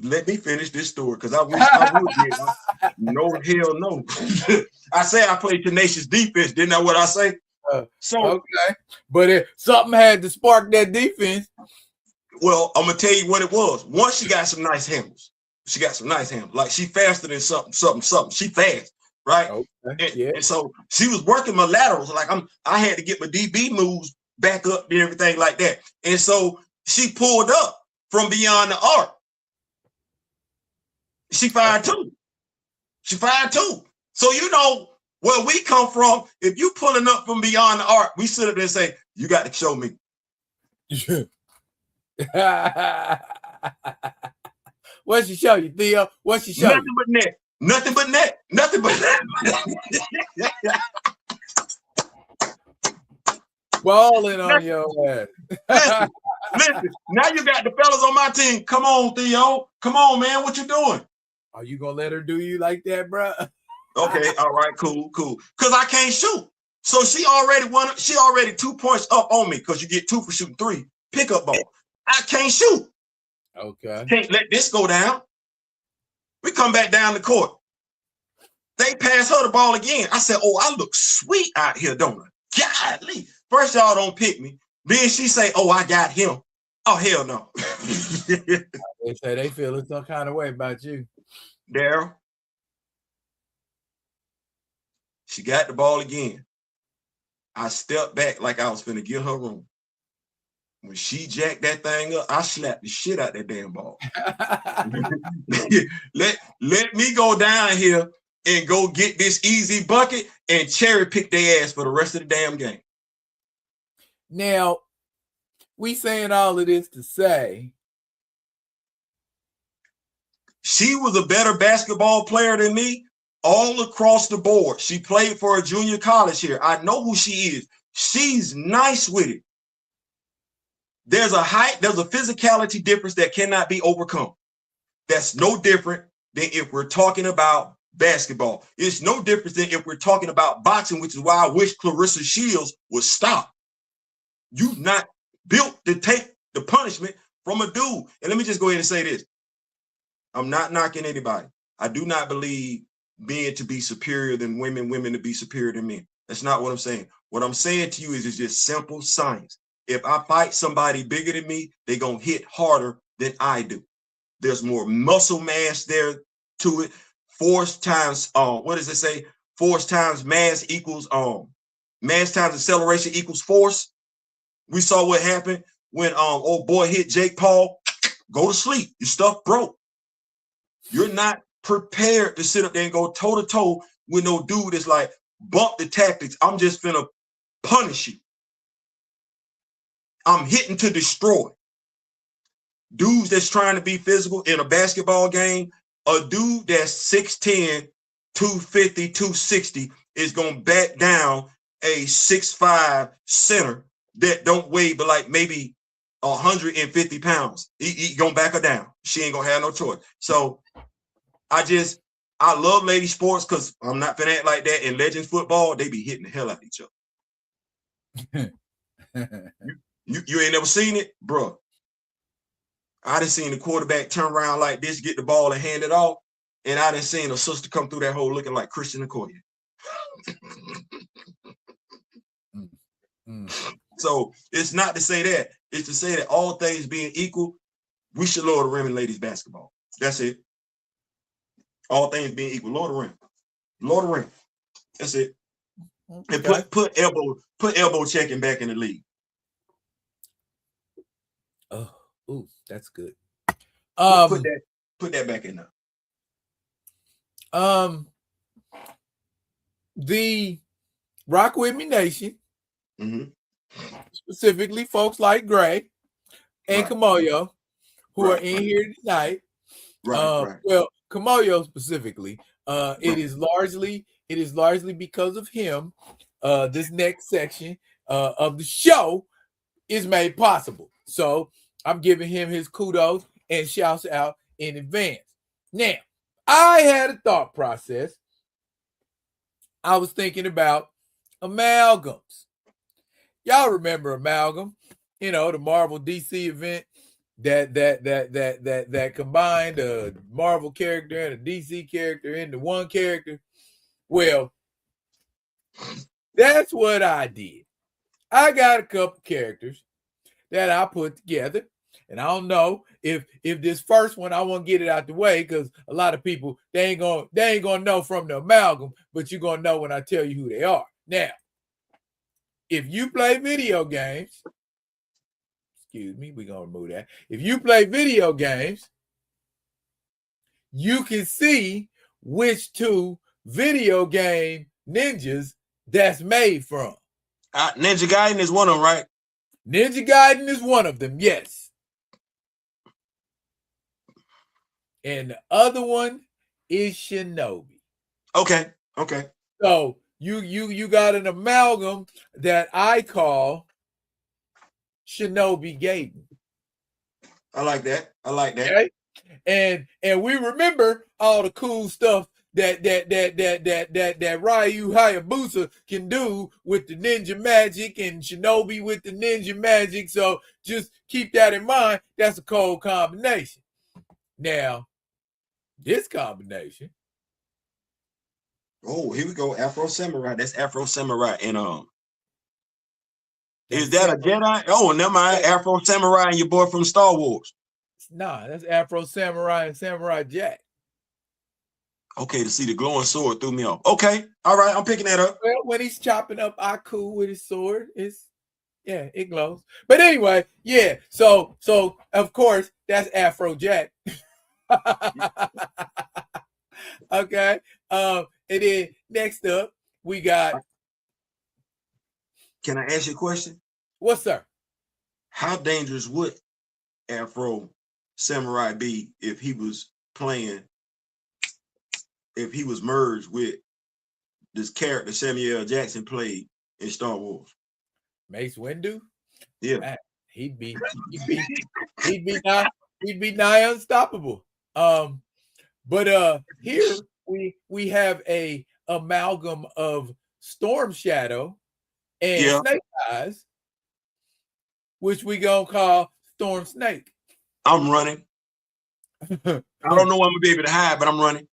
Let me finish this story because I wish I would get. No, hell no. I say I play tenacious defense. Didn't know what I say? Okay, but something had to spark that defense. Well, I'm gonna tell you what it was. Once she got some nice handles. She got some nice handles. Like she faster than something. She fast, right? Okay. And so she was working my laterals. Like I had to get my DB moves back up and everything like that. And so she pulled up from beyond the arc. She 5'2". She 5'2". So you know where we come from. If you pulling up from beyond the arc, we sit up there and say, "You got to show me." What she show you, Theo? What she show you? Nothing but net. Nothing but net. Nothing but net. Balling on your ass. Listen. Now you got the fellas on my team. Come on, Theo. Come on, man. What you doing? Are you gonna let her do you like that, bro? Okay, all right, cool. Because I can't shoot. So she already 2 points up on me because you get 2 for shooting 3. Pickup ball. I can't shoot. Okay. Can't let this go down. We come back down the court. They pass her the ball again. I said, oh, I look sweet out here, don't I? Golly. First, y'all don't pick me. Then she say, oh, I got him. Oh, hell no. They say they feeling some kind of way about you. Daryl. She got the ball again. I stepped back like I was finna give her room. When she jacked that thing up, I slapped the shit out that damn ball. let me go down here and go get this easy bucket and cherry pick their ass for the rest of the damn game. Now, we saying all of this to say she was a better basketball player than me all across the board. She played for a junior college here. I know who she is. She's nice with it. There's a physicality difference that cannot be overcome. That's no different than if we're talking about basketball. It's no different than if we're talking about boxing, which is why I wish Clarissa Shields would stop. You not built to take the punishment from a dude. And let me just go ahead and say this. I'm not knocking anybody. I do not believe men to be superior than women, women to be superior than men. That's not what I'm saying. What I'm saying to you is it's just simple science. If I fight somebody bigger than me, they're going to hit harder than I do. There's more muscle mass there to it. Force times, what does it say? Force times mass equals, mass times acceleration equals force. We saw what happened when old boy hit Jake Paul. Go to sleep. Your stuff broke. You're not prepared to sit up there and go toe-to-toe with no dude that's like, bump the tactics. I'm just finna punish you. I'm hitting to destroy. Dudes that's trying to be physical in a basketball game, a dude that's 6'10", 250, 260 is going to back down a 6'5" center that don't weigh but like maybe 150 pounds. He going to back her down. She ain't going to have no choice. So I love lady sports because I'm not finna act like that. In Legends football, they be hitting the hell out of each other. You ain't never seen it, bro. I done seen the quarterback turn around like this, get the ball and hand it off, and I done seen a sister come through that hole looking like Christian Okoye. So it's not to say that. It's to say that all things being equal, we should lower the rim in ladies basketball. That's it. All things being equal, lower the rim. Lower the rim. That's it. Okay. And put elbow checking back in the league. Oh, ooh, that's good. Put that back in there. The Rock With Me Nation, Mm-hmm. specifically folks like Gray and Kamoyo, who are in here tonight. Right. Well, Kamoyo specifically, it is largely because of him. This next section of the show is made possible. So I'm giving him his kudos and shouts out in advance. Now, I had a thought process. I was thinking about amalgams. Y'all remember Amalgam? You know, the Marvel DC event that combined a Marvel character and a DC character into one character. Well, that's what I did. I got a couple characters that I put together, and I don't know if this first one, I want to get it out the way because a lot of people they ain't gonna know from the amalgam, but you're gonna know when I tell you who they are. Now, if you play video games, excuse me, we're gonna remove that. If you play video games, you can see which two video game ninjas that's made from. Ninja Gaiden is one of them, right? Ninja Gaiden is one of them, yes. And the other one is Shinobi. Okay. So you got an amalgam that I call Shinobi Gaiden. I like that. Okay? And we remember all the cool stuff that Ryu Hayabusa can do with the ninja magic and Shinobi with the ninja magic. So just keep that in mind. That's a cold combination. Now, this combination. Oh, here we go. Afro Samurai. That's Afro Samurai. And is that a Jedi? Oh, never mind. Afro Samurai and your boy from Star Wars. Nah, that's Afro Samurai and Samurai Jack. Okay, to see the glowing sword threw me off. Okay, all right, I'm picking that up. Well, when he's chopping up Aku with his sword, it glows. But anyway, yeah. So of course that's Afro Jack. Okay. And then next up we got. Can I ask you a question? What's sir? How dangerous would Afro Samurai be if he was merged with this character Samuel L. Jackson played in Star Wars? Mace Windu? Yeah. Man, he'd be nigh unstoppable. But here we have a amalgam of Storm Shadow and Snake Eyes, which we gonna call Storm Snake. I'm running. I don't know what I'm gonna be able to hide, but I'm running.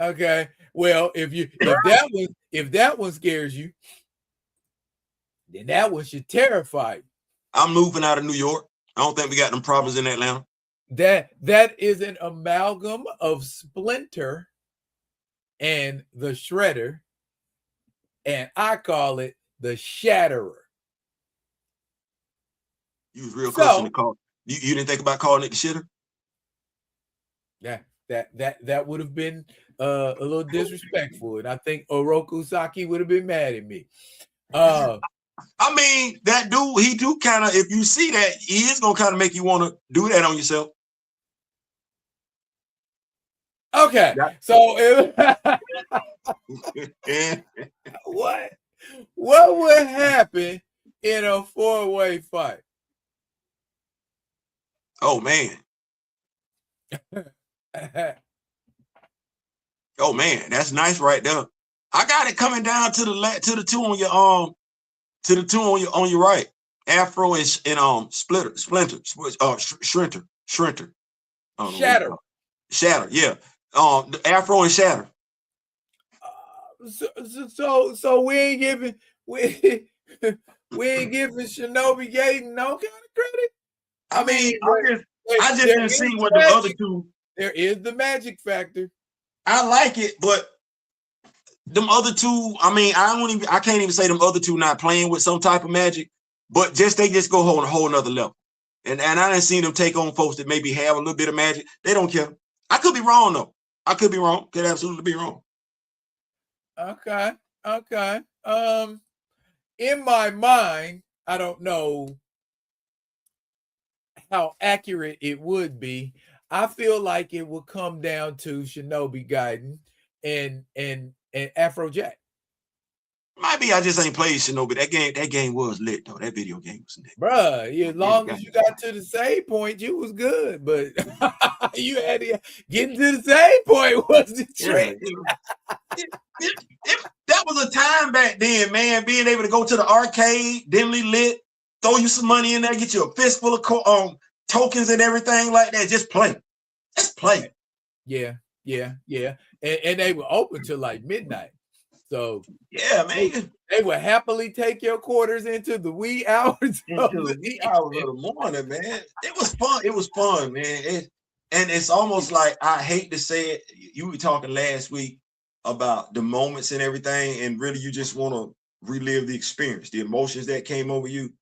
Okay. Well, if that one scares you, then that one should terrify you. I'm moving out of New York. I don't think we got them problems in Atlanta. That is an amalgam of Splinter and the Shredder, and I call it the Shatterer. You was real close to the call. You didn't think about calling it the shitter? Yeah, that would have been a little disrespectful, and I think Oroku Saki would have been mad at me. I mean, that dude, he do kind of, if you see that, he is gonna kind of make you want to do that on yourself. Okay, so what would happen in a 4-way fight? Oh man. Oh man, that's nice right there. I got it coming down to the two on your on your right. Afro and Splinter, Shrinter. Shatter, yeah. The Afro and Shatter. So we ain't giving Shinobi Gaiden no kind of credit. I mean, I just didn't see what the other two. There is the magic factor. I like it, but them other two, I mean, I can't even say them other two not playing with some type of magic, but they just go on a whole nother level. And I didn't see them take on folks that maybe have a little bit of magic. They don't care. I could be wrong though. I could be wrong. Could absolutely be wrong. Okay. In my mind, I don't know how accurate it would be. I feel like it will come down to Shinobi Gaiden and Afrojack. Might be I just ain't played Shinobi. That game was lit though. That video game was lit. Bruh, as long as you got to the save point, you was good. But you had to get to the save point was the trick. That was a time back then, man. Being able to go to the arcade, dimly lit, throw you some money in there, get you a fistful of tokens and everything like that. Just play. Just play. Yeah. And they were open till like midnight. So yeah, man, they would happily take your quarters into the wee hours. Into the wee hours of the morning, man. It was fun. It was fun, man. And it's almost like, I hate to say it. You were talking last week about the moments and everything, and really you just want to relive the experience, the emotions that came over you.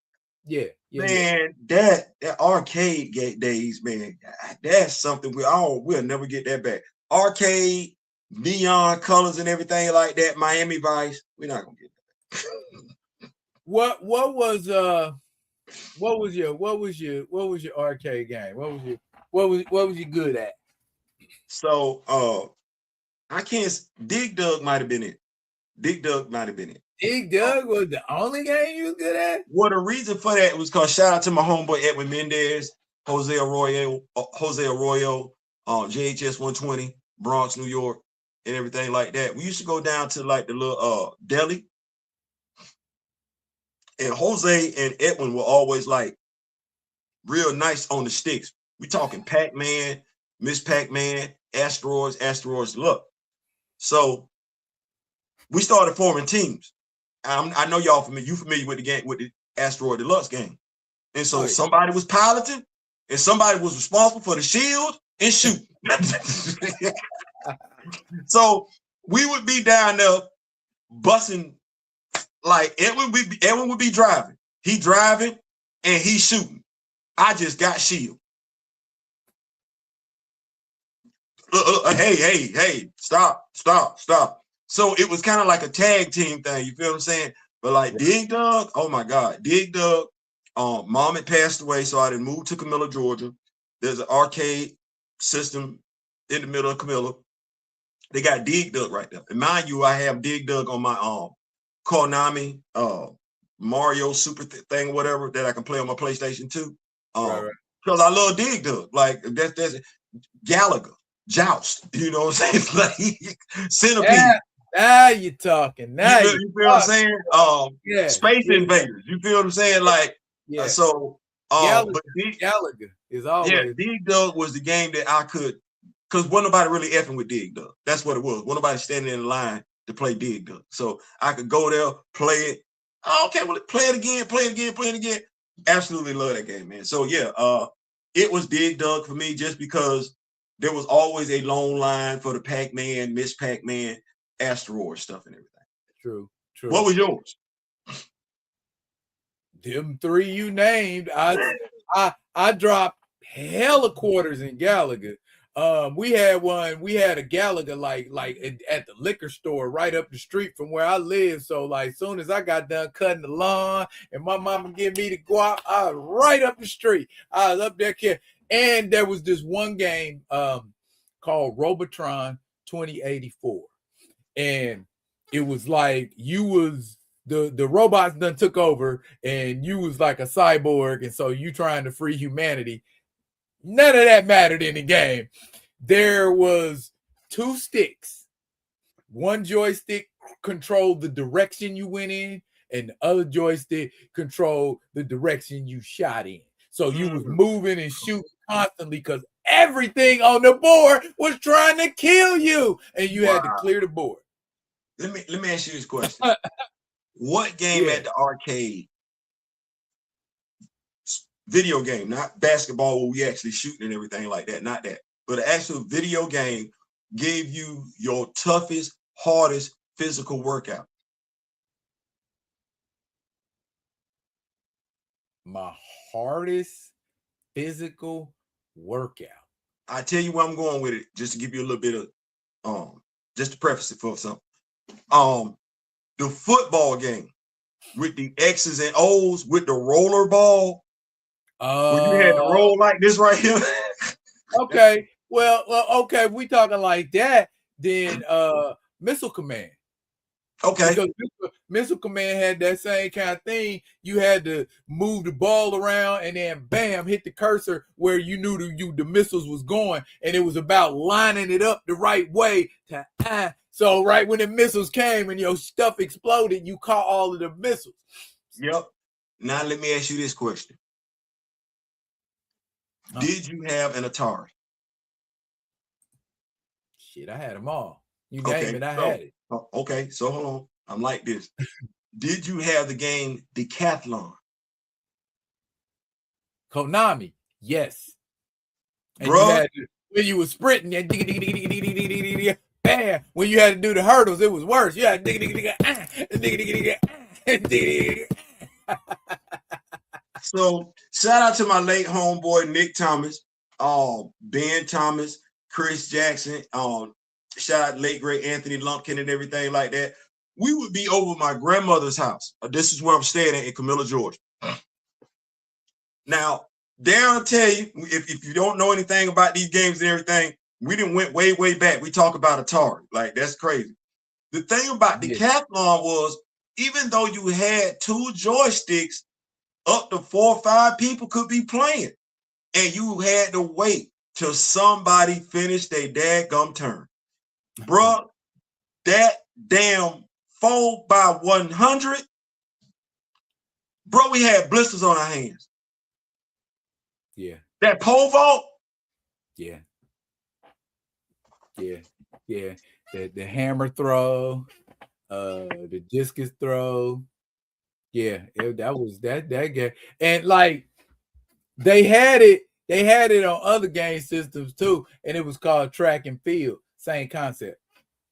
Yeah. Man, that arcade days, man, that's something we'll never get that back. Arcade, neon colors and everything like that, Miami Vice, we're not gonna get that. What was your arcade game? What was you good at? So I can't. Dig Dug might have been it. Dig Dug was the only game you was good at? Well, the reason for that was because, shout out to my homeboy Edwin Mendez, Jose Arroyo, JHS 120, Bronx, New York, and everything like that. We used to go down to like the little deli, and Jose and Edwin were always like real nice on the sticks. We talking Pac-Man, Miss Pac-Man, Asteroids. Look, so we started forming teams. I know y'all familiar. You familiar with the game, with the Asteroid Deluxe game? And so somebody was piloting, and somebody was responsible for the shield and shoot. So we would be down there busting. Like Edwin would be driving. He driving and he shooting. I just got shield. Hey, stop. So it was kind of like a tag team thing. You feel what I'm saying? But like Dig Dug, oh my God, Dig Dug. Mom had passed away, so I didn't move to Camilla, Georgia. There's an arcade system in the middle of Camilla. They got Dig Dug right there. And mind you, I have Dig Dug on my Konami Mario Super thing, whatever, that I can play on my PlayStation 2. Because I love Dig Dug. Like that's Gallagher, Joust. You know what I'm saying? It's like Centipede. Now you're talking. Now you feel what I'm saying? Space Invaders. You feel what I'm saying? Like Gallagher is always. Yeah, Dig Dug was the game that I could, because wasn't nobody really effing with Dig Dug. That's what it was. Wasn't nobody standing in line to play Dig Dug. So I could go there, play it. Okay, well, play it again. Absolutely love that game, man. So yeah, it was Dig Dug for me, just because there was always a long line for the Pac-Man, Miss Pac-Man, Asteroid stuff and everything. True. What was yours? Them three you named. I dropped hella quarters in Gallagher. We had a Gallagher like at the liquor store right up the street from where I live. So like, soon as I got done cutting the lawn and my mama give me the guap, I was right up the street. I was up there, and there was this one game called Robotron 2084, and it was like you was the robots done took over, and you was like a cyborg, and so you trying to free humanity. None of that mattered in the game. There was two sticks. One joystick controlled the direction you went in, and the other joystick controlled the direction you shot in. So you was moving and shooting constantly, because everything on the board was trying to kill you, and you had to clear the board. Let me ask you this question. What game at the arcade, video game, not basketball where we actually shooting and everything like that, not that, but an actual video game, gave you your toughest, hardest physical workout? My hardest physical workout. I tell you where I'm going with it, just to give you a little bit of just to preface it for something. The football game with the X's and O's with the roller ball. When you had to roll like this right here. Okay. Well, okay. If we talking like that, then Missile Command. Okay. Because Missile Command had that same kind of thing. You had to move the ball around and then bam, hit the cursor where you knew the missiles was going, and it was about lining it up the right way to so right when the missiles came and your stuff exploded, you caught all of the missiles. Yep. Now let me ask you this question. Did you have an Atari? Shit, I had them all. You name it, I had it. Okay, so hold on. I'm like this. Did you have the game Decathlon? Konami, yes. And Bro, when you were sprinting, bam. When you had to do the hurdles, it was worse. You had So shout out to my late homeboy Nick Thomas, Ben Thomas, Chris Jackson, shout out late great Anthony Lumpkin and everything like that. We would be over my grandmother's house. This is where I'm staying at in Camilla, Georgia. Now, Darren will tell you, if you don't know anything about these games and everything, we didn't went way, way back. We talk about Atari. Like, that's crazy. The thing about Decathlon was, even though you had 2 joysticks, up to 4 or 5 people could be playing. And you had to wait till somebody finished their dadgum turn. Bruh, that damn 4x100, bro, we had blisters on our hands. Yeah. That pole vault? Yeah. Yeah. Yeah. The hammer throw, the discus throw. Yeah, that was that game. And like they had it on other game systems too, and it was called track and field. Same concept.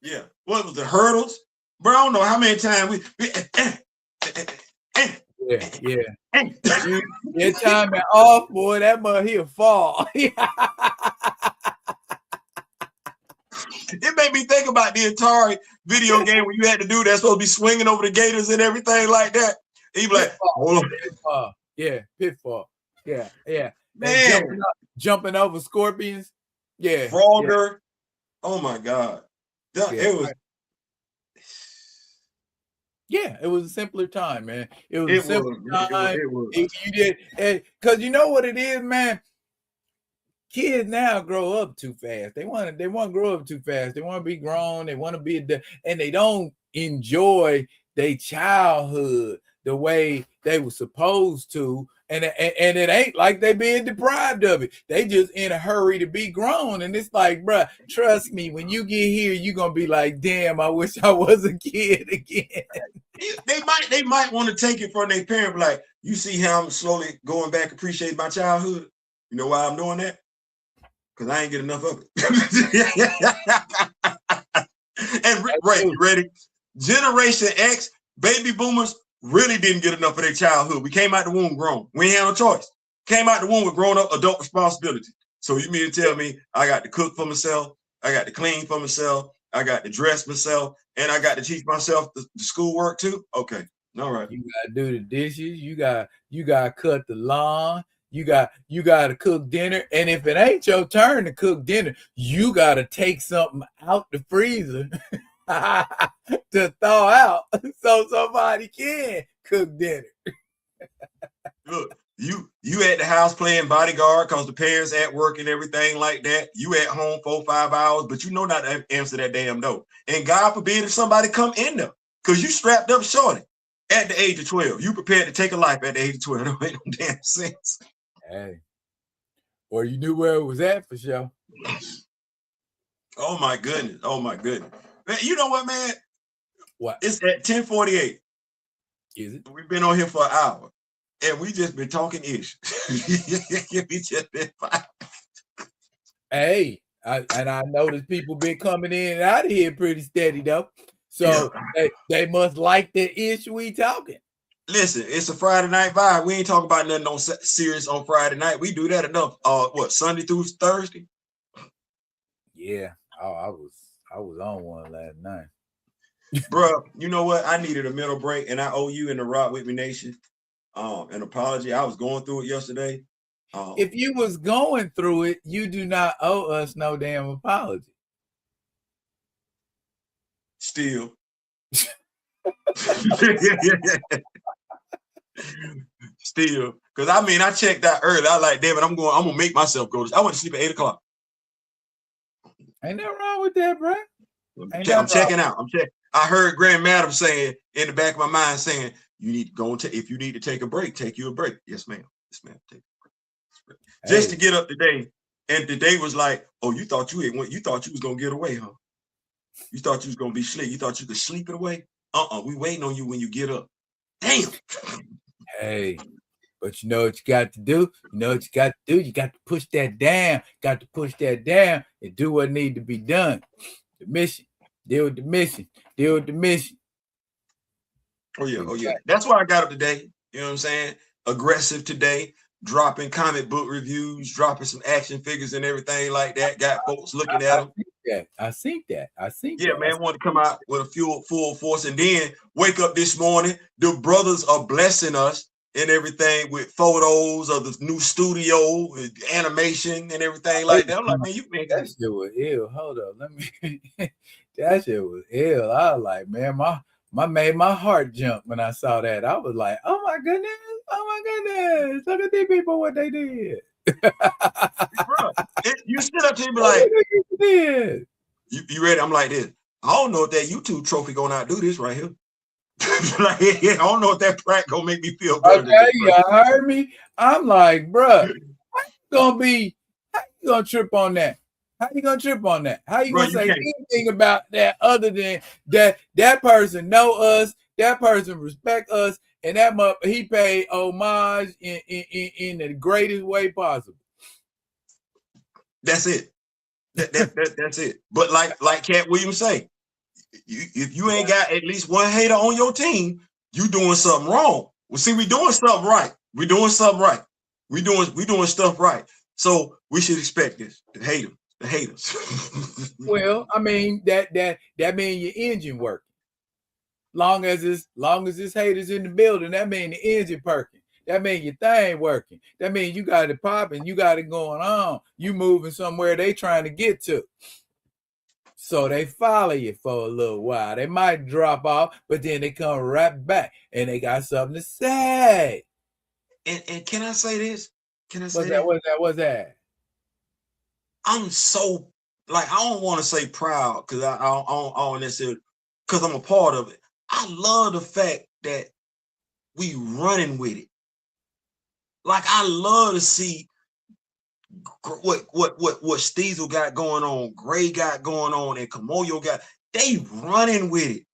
Yeah. What was the hurdles? Bro, I don't know how many times Your timing off, boy. That mother he'll fall. It made me think about the Atari video game where you had to do that, supposed to be swinging over the gators and everything like that. And you be like, hold on. Pitfall. Yeah, pitfall. Yeah. Man. Jumping over scorpions. Yeah. Frogger. Yeah. Oh my God. It was. Yeah, it was a simpler time, man. It was a simpler time. It was. You did, because you know what it is, man. Kids now grow up too fast. They want to grow up too fast. They want to be grown. They want to be and they don't enjoy their childhood the way they were supposed to. And it ain't like they being deprived of it. They just in a hurry to be grown. And it's like, bro, trust me, when you get here, you're gonna be like, damn, I wish I was a kid again. They might want to take it from their parent, like, you see how I'm slowly going back, appreciate my childhood. You know why I'm doing that? Because I ain't get enough of it. And ready? Generation X, baby boomers, really didn't get enough of their childhood. We came out the womb grown. We ain't had no choice. Came out the womb with grown-up adult responsibility. So you mean to tell me I got to cook for myself, I got to clean for myself, I got to dress myself, and I got to teach myself the schoolwork too? Okay. All right. You got to do the dishes. You got to cut the lawn. You got to cook dinner. And if it ain't your turn to cook dinner, you got to take something out the freezer to thaw out so somebody can cook dinner. Look, you at the house playing bodyguard because the parents at work and everything like that. You at home 4 or 5 hours, but you know not to answer that damn door. And God forbid if somebody come in there, because you strapped up shorty at the age of 12. You prepared to take a life at the age of 12. That don't make no damn sense. Hey. Or you knew where it was at for sure. Oh my goodness. Oh my goodness. Man, you know what, man? What? It's at 10:48. Is it? We've been on here for an hour. And we just been talking ish. We just been fine. Hey, I noticed people been coming in and out of here pretty steady though. So they must like the ish we talking. Listen, it's a Friday night vibe. We ain't talking about nothing on serious on Friday night. We do that enough. Sunday through Thursday? Yeah, I was on one last night. Bro, you know what? I needed a mental break, and I owe you and the Rock With Me Nation an apology. I was going through it yesterday. If you was going through it, you do not owe us no damn apology. Still. Still, because I mean, I checked out early. I like, David, I'm gonna make myself go. I went to sleep at 8 o'clock. Ain't nothing wrong with that, bro. I'm checking out. I heard Grand Madam saying in the back of my mind saying, you need to go and if you need to take a break, take you a break. Yes, ma'am. Yes, ma'am. Take a break. Just to get up today. And today was like, oh, you thought you was gonna get away, huh? You thought you was gonna be slick. You thought you could sleep it away? We waiting on you when you get up. Damn. Hey, but you know what you got to do? You know what you got to do? You got to push that down. Got to push that down and do what need to be done. The mission. Deal with the mission. Deal with the mission. Oh, yeah. Oh, yeah. That's why I got up today. You know what I'm saying? Aggressive today. Dropping comic book reviews, dropping some action figures and everything like that. Got folks looking at them. I think that. Yeah, man, want to come out with a full force, and then wake up this morning. The brothers are blessing us and everything with photos of the new studio, animation, and everything like that. I'm like, man, you make that shit was ill. Hold up, let me. That shit was ill. I was like, man, my made my heart jump when I saw that. I was like, oh my goodness, look at these people, what they did. Bro, you sit up here and be like, you ready? I'm like this. I don't know if that YouTube trophy gonna outdo this right here. Like, I don't know if that prank gonna make me feel better. Okay, you heard me. I'm like, bro, how you gonna trip on that? How you gonna trip on that? How you gonna say anything about that other than that person know us, that person respect us, and he paid homage in the greatest way possible. That's it. That's it. But like Cat Williams say, if you ain't got at least one hater on your team, you doing something wrong. Well, see, we doing something right. We doing something right. We doing stuff right. So we should expect this. The haters. Well, I mean that means your engine working. Long as this haters in the building, that means the engine perking. That means your thing working. That means you got it popping. You got it going on. You moving somewhere they trying to get to. So they follow you for a little while. They might drop off, but then they come right back and they got something to say. And can I say this? What's that? I'm so, like, I don't want to say proud because I don't necessarily, because I'm a part of it. I love the fact that we running with it. Like, I love to see what Steezel got going on, Gray got going on, and Kamoyo got. They running with it.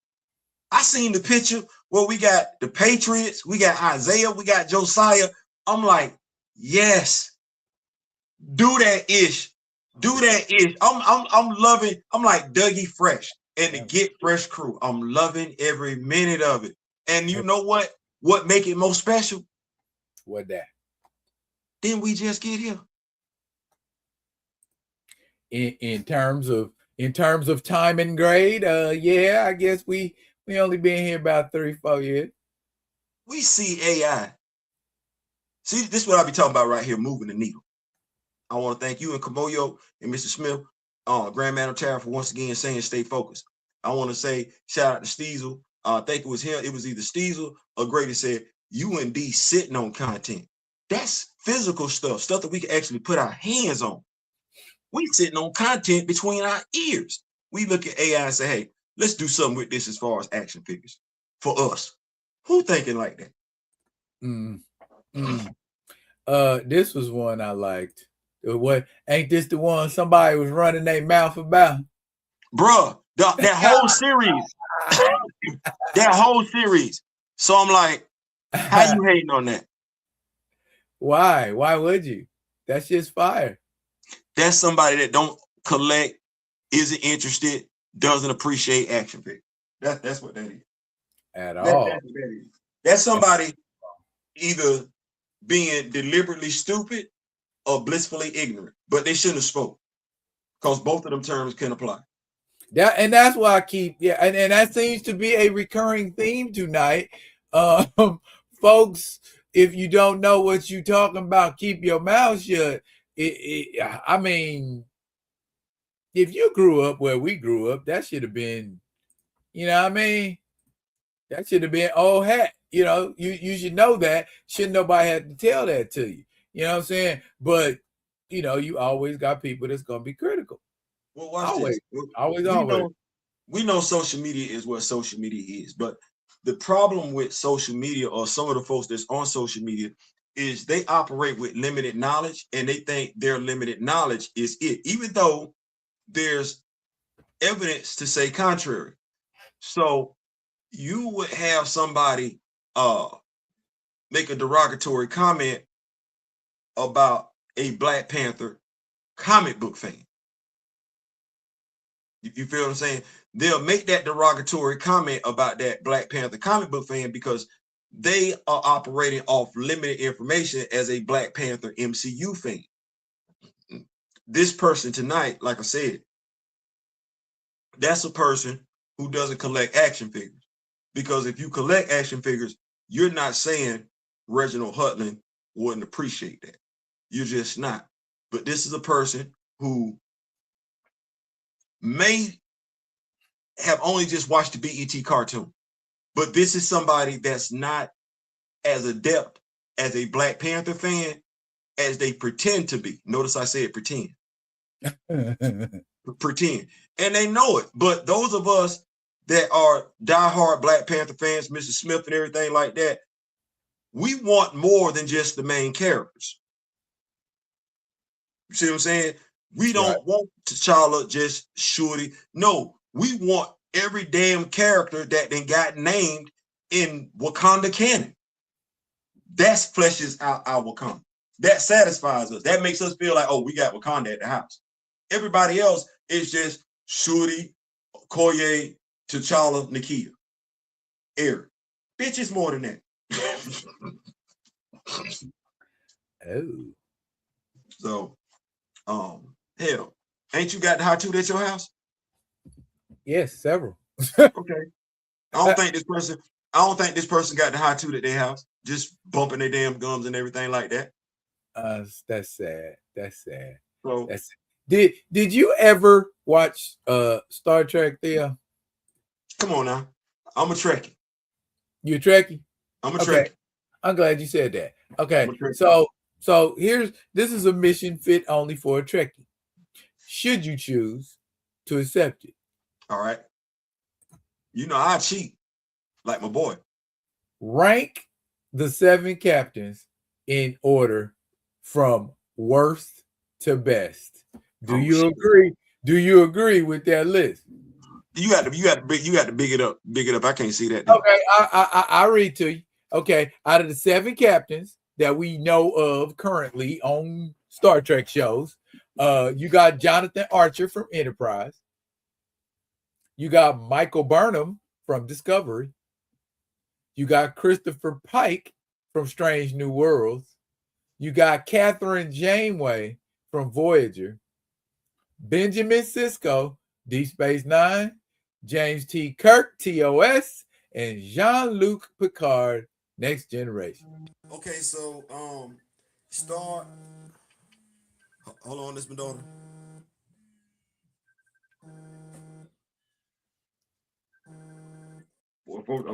I seen the picture where we got the Patriots, we got Isaiah, we got Josiah. I'm like, yes, do that ish. Do that ish. I'm loving. I'm like Dougie Fresh and the Get Fresh crew. I'm loving every minute of it. And you know what? What make it most special? What that? Then we just get here. In terms of time and grade, yeah, I guess we only been here about 3-4 years. We see AI. See, this is what I be talking about right here, moving the needle. I want to thank you and Kamoyo and Mr. Smith, Grand Madam Tara, for once again saying stay focused. I want to say shout out to Steezel. I think it was him. It was either Steezel or Grady said, you and D sitting on content. That's physical stuff that we can actually put our hands on. We sitting on content between our ears. We look at AI and say, hey, let's do something with this as far as action figures for us. Who thinking like that? This was one I liked. What ain't this the one somebody was running their mouth about? Bruh, that whole series. That whole series. So I'm like, how you hating on that? Why? Why would you? That's just fire. That's somebody that don't collect, isn't interested, doesn't appreciate action figures. That's what that is. At all. That's somebody either being deliberately stupid or blissfully ignorant, but they shouldn't have spoke, because both of them terms can apply. And that's why I keep, and that seems to be a recurring theme tonight. Folks, if you don't know what you're talking about, keep your mouth shut. I mean, if you grew up where we grew up, that should have been, you know what I mean? That should have been old hat. You know, you should know that. Shouldn't nobody have to tell that to you. You know what I'm saying? But, you know, you always got people that's going to be critical. Well, watch this. Always. We know social media is what social media is, but the problem with social media, or some of the folks that's on social media, is they operate with limited knowledge, and they think their limited knowledge is it, even though there's evidence to say contrary. So you would have somebody make a derogatory comment about a Black Panther comic book fan. You feel what I'm saying? They'll make that derogatory comment about that Black Panther comic book fan because they are operating off limited information as a Black Panther MCU fan. This person tonight, like I said, that's a person who doesn't collect action figures. Because if you collect action figures, you're not saying Reginald Hutland wouldn't appreciate that. You're just not. But this is a person who may have only just watched the BET cartoon. But this is somebody that's not as adept as a Black Panther fan as they pretend to be. Notice I said pretend. Pretend. And they know it. But those of us that are diehard Black Panther fans, Mr. Smith and everything like that, we want more than just the main characters. You see what I'm saying? We don't want T'Challa just shorty. No, we want every damn character that then got named in Wakanda canon. That fleshes out our Wakanda. That satisfies us. That makes us feel like, oh, we got Wakanda at the house. Everybody else is just Shuri, Okoye, T'Challa, Nakia, Eric. Bitch, it's more than that. Oh. So, hell, ain't you got the hot tooth at your house? Yes, several. Okay. I don't think this person got the hot tooth at their house, just bumping their damn gums and everything like that. That's sad. That's sad. So, did you ever watch Star Trek, Theo? Come on now. I'm a Trekkie. You a Trekkie? I'm a Trekkie. I'm glad you said that. Okay. So this is a mission fit only for a Trekkie. Should you choose to accept it? All right. You know I cheat like my boy. Rank the 7 captains in order from worst to best. Do you agree? Do you agree with that list? You got to big it up. Big it up. I can't see that. Okay, I read to you. Okay, out of the 7 captains that we know of currently on Star Trek shows, you got Jonathan Archer from Enterprise. You got Michael Burnham from Discovery. You got Christopher Pike from Strange New Worlds. You got Catherine Janeway from Voyager. Benjamin Sisko, Deep Space Nine. James T. Kirk, TOS. And Jean-Luc Picard, Next Generation. Okay, so start. Hold on, this is my daughter.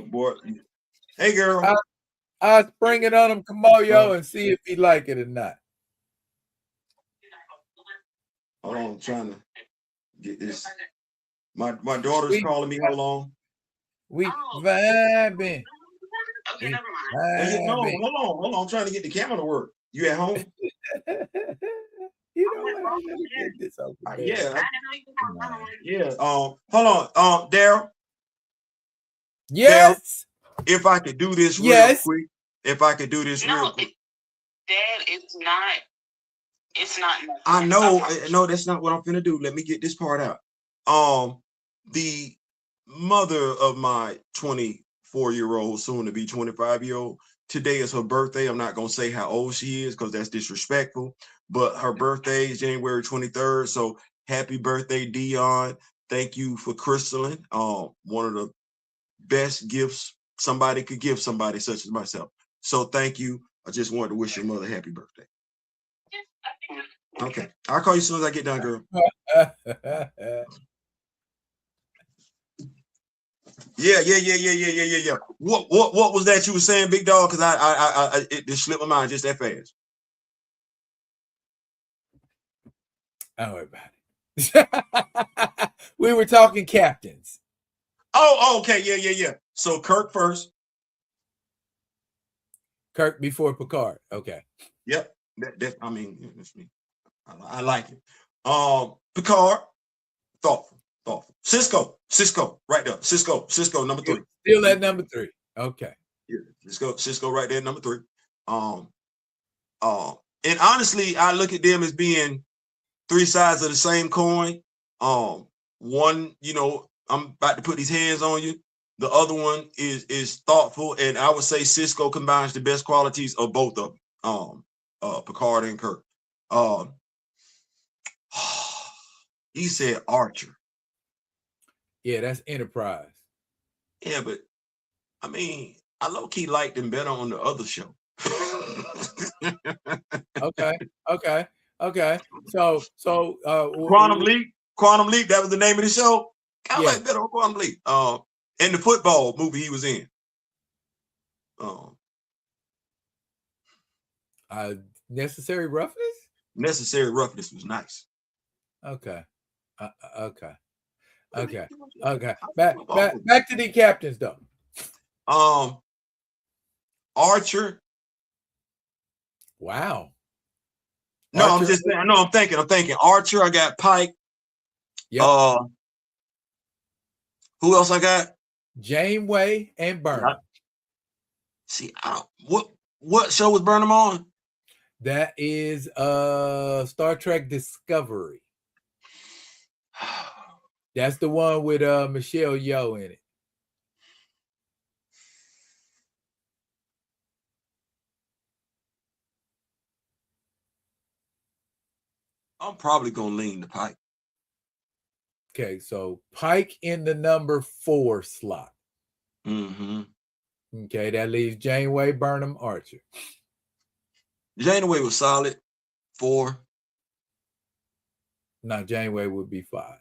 Boy. Hey, girl. I'll spring it on him, Kamoyo, and see if he like it or not. Hold on, I'm trying to get this. My daughter's calling me. Hold on. We vibing. Okay, never mind. Hold on. I'm trying to get the camera to work. You at home? You know what? Get this over there. Yeah. Hold on. Daryl. Yes. Daryl, if I could do this real quick. Dad, it's not. I know. No, that's not what I'm finna do. Let me get this part out. mother of my 24-year-old, soon to be 25-year-old. Today is her birthday. I'm not gonna say how old she is because that's disrespectful. But her birthday is January 23rd. So happy birthday, Dion. Thank you for crystalline. One of the best gifts somebody could give somebody such as myself. So thank you. I just wanted to wish your mother happy birthday. Okay. I'll call you as soon as I get done, girl. Yeah. What was that you were saying, big dog? Because it just slipped my mind just that fast. Don't worry about it. We were talking captains. Oh, okay, yeah. So Kirk first. Kirk before Picard. Okay. Yep. I mean, that's me. I like it. Picard, thoughtful. Cisco, right there. Cisco, number 3. Still at number 3. Okay. Yeah, Cisco right there, number 3. And honestly, I look at them as being 3 sides of the same coin. One, I'm about to put these hands on you. The other one is thoughtful, and I would say Cisco combines the best qualities of both of them. Picard and Kirk. He said Archer. Yeah, that's Enterprise. Yeah, but I mean, I low-key liked him better on the other show. Okay. So Quantum Leap, that was the name of the show. I like better on Quantum Leap. And the football movie he was in. Necessary Roughness? Necessary Roughness was nice. Okay. Back to the captains though. Archer. Wow. No, Archer. I'm just saying. No, I'm thinking. Archer. I got Pike. Yep. Who else I got? Janeway and Burnham. See, what show was Burnham on? That is Star Trek Discovery. That's the one with Michelle Yeoh in it. I'm probably gonna lean to Pike. Okay, so Pike in the number 4 slot. Mm-hmm. Okay, that leaves Janeway, Burnham, Archer. Janeway was solid 4. No, Janeway would be 5.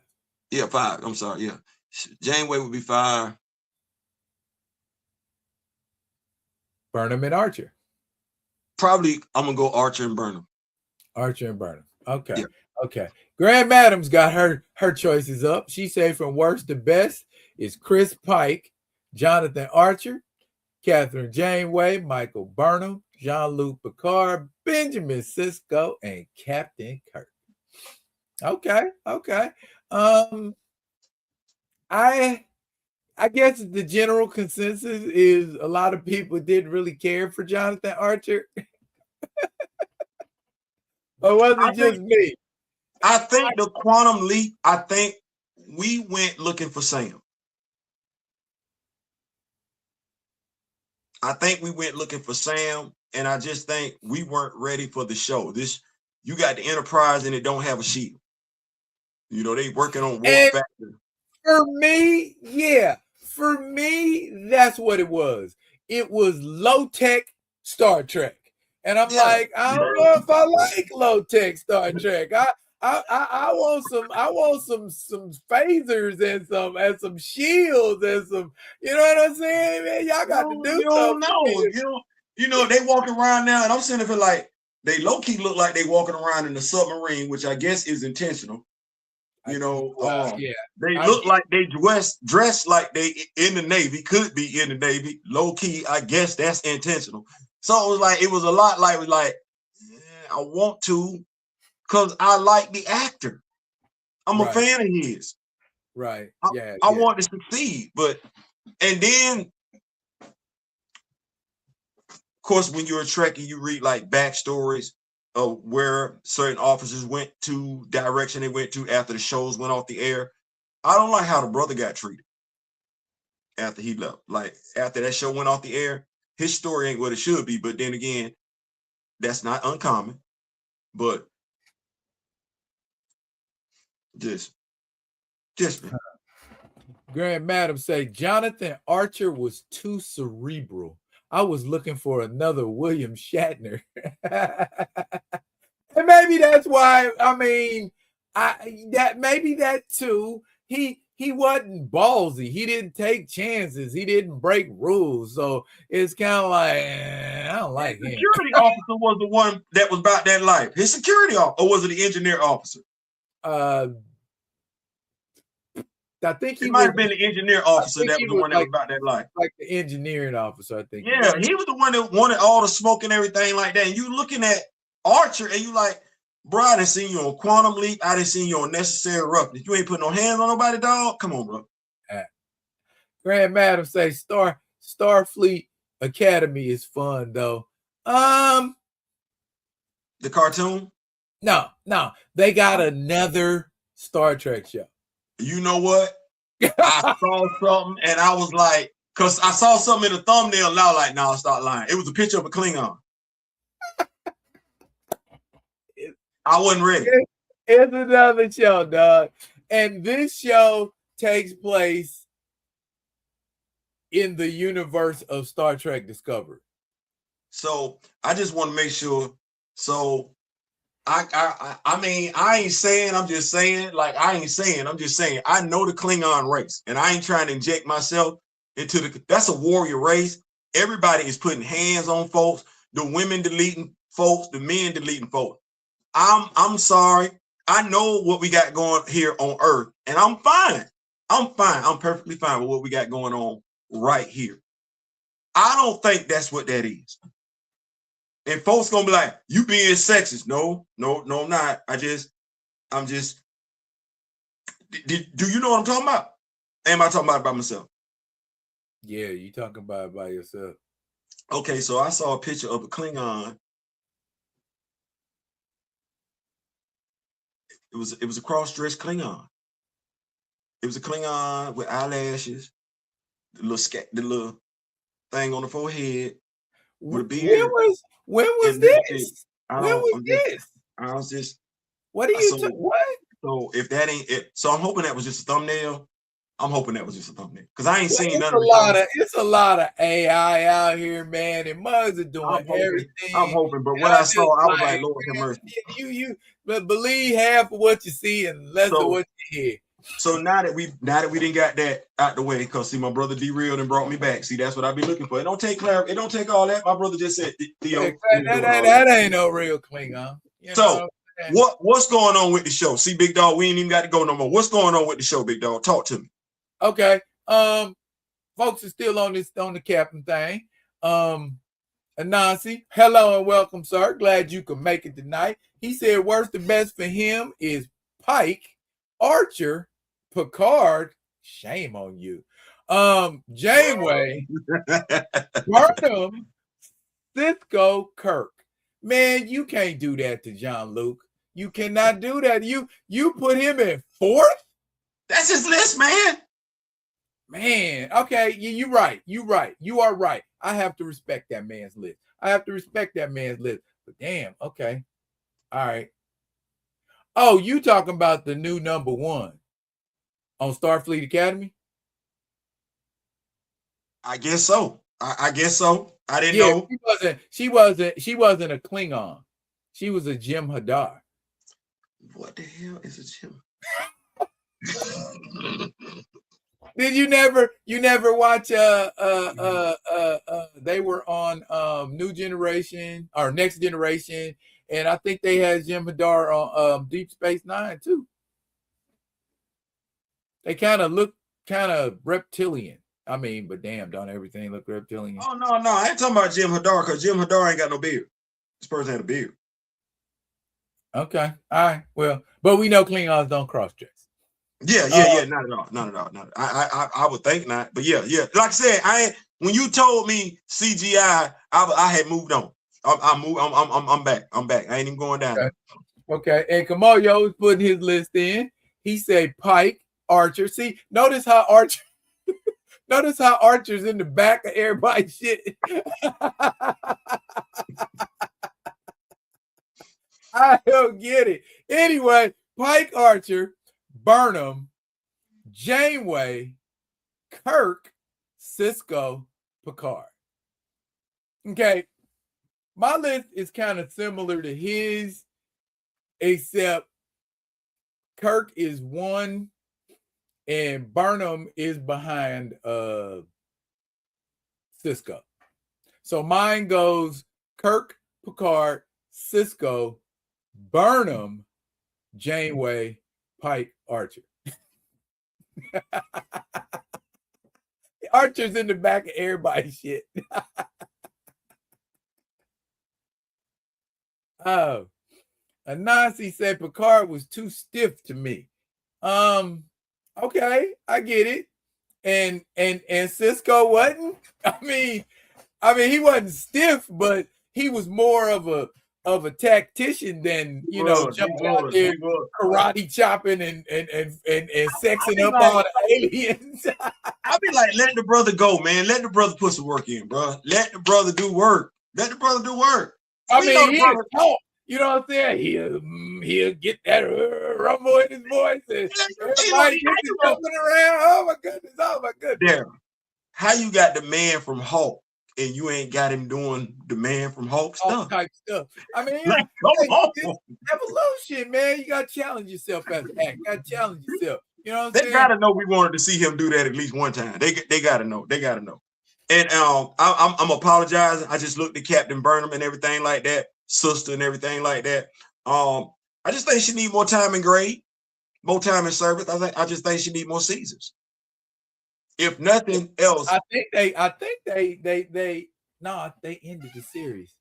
Yeah, 5. I'm sorry. Yeah, Janeway would be 5. Burnham and Archer. Probably, I'm gonna go Archer and Burnham. Archer and Burnham. Okay. Yeah. Okay. Graham Madams got her choices up. She said from worst to best is Chris Pike, Jonathan Archer, Catherine Janeway, Michael Burnham, Jean-Luc Picard, Benjamin Sisko, and Captain Kirk. Okay. I guess the general consensus is a lot of people didn't really care for Jonathan Archer. Or was it just me? I think the Quantum Leap, I think we went looking for Sam. And I just think we weren't ready for the show. You got the Enterprise and it don't have a shield. They working on warp factor. For me, that's what it was. It was low-tech Star Trek. And I'm like, I don't know if I like low-tech Star Trek. I want some phasers and some shields and some, you know what I'm saying? Man, y'all got to do something. They walking around now, and I'm sitting there like they low-key look like they walking around in a submarine, which I guess is intentional. They look like they dress like they in the Navy, could be in the Navy. Low-key, I guess that's intentional. So it was a lot like I want to, because I like the actor. I'm a fan of his. Right. I want to succeed. And then, of course, when you're a Trekkie, you read like backstories of where certain officers went to, direction they went to after the shows went off the air. I don't like how the brother got treated. after he left. Like after that show went off the air, his story ain't what it should be. But then again, that's not uncommon. But just Grand Madam say Jonathan Archer was too cerebral. I was looking for another William Shatner. And maybe that's why, I mean, maybe that too. He wasn't ballsy. He didn't take chances. He didn't break rules. So it's kind of like, I don't like him. Security officer was the one that was about that life. His security officer, or was it the engineer officer? I think he might have been the engineer officer that was the one that was about that life. Like the engineering officer, I think. Yeah, he was the one that wanted all the smoke and everything like that. And you looking at Archer and you like, bro, I done seen you on Quantum Leap. I done seen you on Necessary Roughness. You ain't putting no hands on nobody, dog. Come on, bro. Grand Madam say Starfleet Academy is fun though. The cartoon? No. They got another Star Trek show. You know what? I saw something and I was like, because I saw something in the thumbnail and I was like, no, stop lying. It was a picture of a Klingon. I wasn't ready. It's another show, dog. And this show takes place in the universe of Star Trek Discovery. So I just want to make sure. So I mean, I ain't saying, I'm just saying, like, I'm just saying, I know the Klingon race, and I ain't trying to inject myself into that's a warrior race. Everybody is putting hands on folks, the women deleting folks, the men deleting folks. I'm sorry. I know what we got going here on Earth, and I'm fine. I'm perfectly fine with what we got going on right here. I don't think that's what that is. And folks gonna be like, you being sexist. No, I'm not. I'm just, do you know what I'm talking about? Am I talking about it by myself? Yeah, you talking about it by yourself. Okay, so I saw a picture of a Klingon. It was a cross-dressed Klingon. It was a Klingon with eyelashes, the little thing on the forehead, with a beard. When was this? I was just. What are you? What? So if that ain't it, so I'm hoping that was just a thumbnail. Because I ain't seen none of it. It's a lot of AI out here, man, and mugs are doing everything. I'm hoping, but what I saw, I was like, Lord have mercy. You believe half of what you see and less of what you hear. So now that we didn't got that out the way, because see, my brother derailed and brought me back. See, that's what I be looking for. It don't take clarity. It don't take all that. My brother just said, Theo, that ain't no real Klingon. So what's going on with the show? See, big dog, we ain't even got to go no more. What's going on with the show, big dog? Talk to me. Okay. Folks are still on the captain thing. Anansi, hello and welcome, sir. Glad you could make it tonight. He said worst and best for him is Pike, Archer, Picard. Shame on you. Janeway, Burnham, Cisco, Kirk. Man, you can't do that to Jean-Luc. You cannot do that. You put him in fourth? That's his list, man. Man, okay, you're right. You are right. I have to respect that man's list. But damn, okay. All right. Oh, you talking about the new number one on Starfleet Academy? I guess so. I guess so. I didn't know. She wasn't a Klingon. She was a Jim Hadar. What the hell is a Jim? Did you never watch they were on New Generation or Next Generation, and I think they had Jim Hadar on Deep Space Nine too. They kind of look reptilian. I mean, but damn, don't everything look reptilian? Oh no, I ain't talking about Jim Hadar, because Jim Hadar ain't got no beard. This person had a beard. Okay, all right, well, but we know Klingons don't cross dress. Yeah, not at all. I would think not, but yeah. Like I said, when you told me CGI, I had moved on. I'm back. I ain't even going down. Okay. And Kamoyo is putting his list in. He said Pike, Archer. See, notice how Archer Notice how Archer's in the back of everybody's shit. I don't get it. Anyway, Pike, Archer, Burnham, Janeway, Kirk, Cisco, Picard. Okay, my list is kind of similar to his, except Kirk is 1 and Burnham is behind Cisco. So mine goes Kirk, Picard, Cisco, Burnham, Janeway, Pike, Archer. Archer's in the back of everybody's shit. Oh, Anansi said Picard was too stiff to me. Okay, I get it. And Cisco wasn't. I mean, he wasn't stiff, but he was more of a tactician than jumping out there karate chopping and sexing up all the aliens. I be like, let the brother go, man. Let the brother put some work in, bro. Let the brother do work. Let the brother do work. I mean, he'll talk. You know what I'm saying? He'll get that rumble in his voice and everybody gets jumping around. Oh my goodness! Oh my goodness! Darren, how you got the man from Hulk and you ain't got him doing the man from Hulk stuff? All type stuff. I mean, Like, it's evolution, man. You got to challenge yourself as an act. You got to challenge yourself. You know what I'm saying? They gotta know we wanted to see him do that at least one time. They gotta know. They gotta know. And I'm apologizing. I just looked at Captain Burnham and everything like that, sister and everything like that. I just think she need more time in grade, more time in service. I just think she need more seasons. If nothing else, I think they ended the series.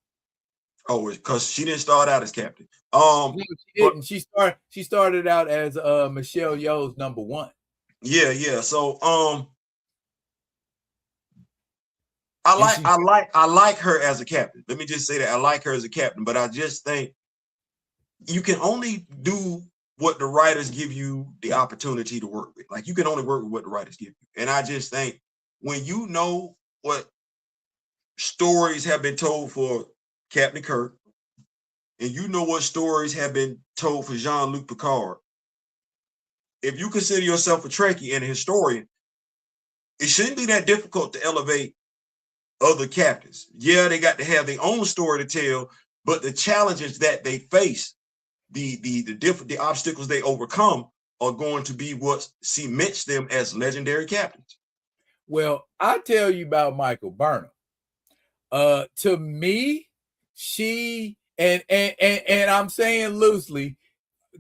Oh, because she didn't start out as captain. No, she didn't. She started out as Michelle Yeoh's number 1. Yeah. So I like her as a captain. Let me just say that I like her as a captain, but I just think you can only do what the writers give you the opportunity to work with. Like, you can only work with what the writers give you. And I just think when you know what stories have been told for Captain Kirk, and you know what stories have been told for Jean-Luc Picard, if you consider yourself a Trekkie and a historian, it shouldn't be that difficult to elevate other captains. Yeah, they got to have their own story to tell, but the challenges that they face, the obstacles they overcome are going to be what cements them as legendary captains. Well, I tell you about Michael Burnham. To me, she and I'm saying loosely,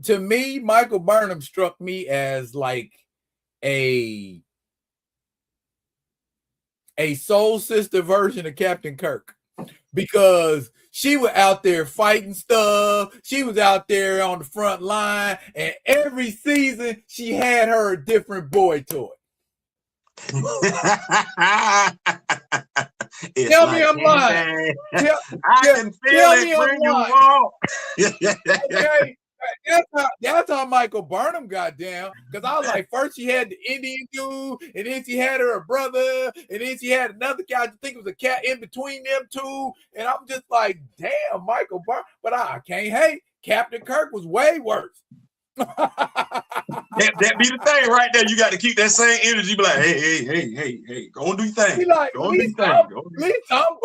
to me, Michael Burnham struck me as like a soul sister version of Captain Kirk, because she was out there fighting stuff. She was out there on the front line, and every season she had her a different boy toy. Tell me I'm lying. I can feel it when you walk. Okay. That's how Michael Burnham got down. Because I was like, first she had the Indian dude, and then she had her a brother, and then she had another guy. I think it was a cat in between them two. And I'm just like, damn, Michael Burnham. But I can't hate. Captain Kirk was way worse. that be the thing right there. You got to keep that same energy. Be like, hey, go and do your thing. Like, at least I'm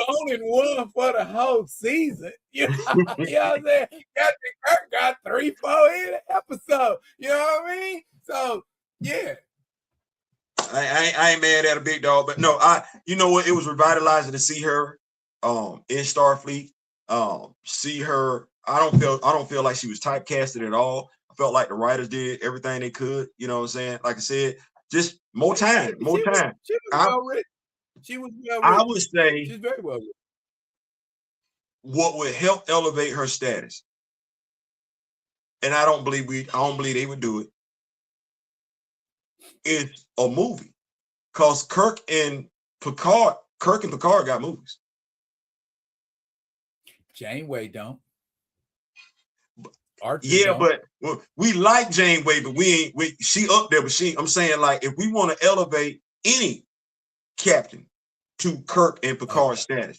only 1 for the whole season. You know what I'm saying? Captain Kirk got 3-4 episodes. You know what I mean? So yeah. I ain't mad at a big dog, but no, you know what? It was revitalizing to see her in Starfleet. See her. I don't feel like she was typecasted at all. I felt like the writers did everything they could. You know what I'm saying? Like I said, just more time. She was well written. She was well written. I would say she's very well written. What would help elevate her status, and I don't believe they would do it, is a movie. Because Kirk and Picard got movies. Janeway don't. Archer yeah, don't. but we like Janeway, but she up there. But I'm saying, like, if we want to elevate any captain to Kirk and Picard's status.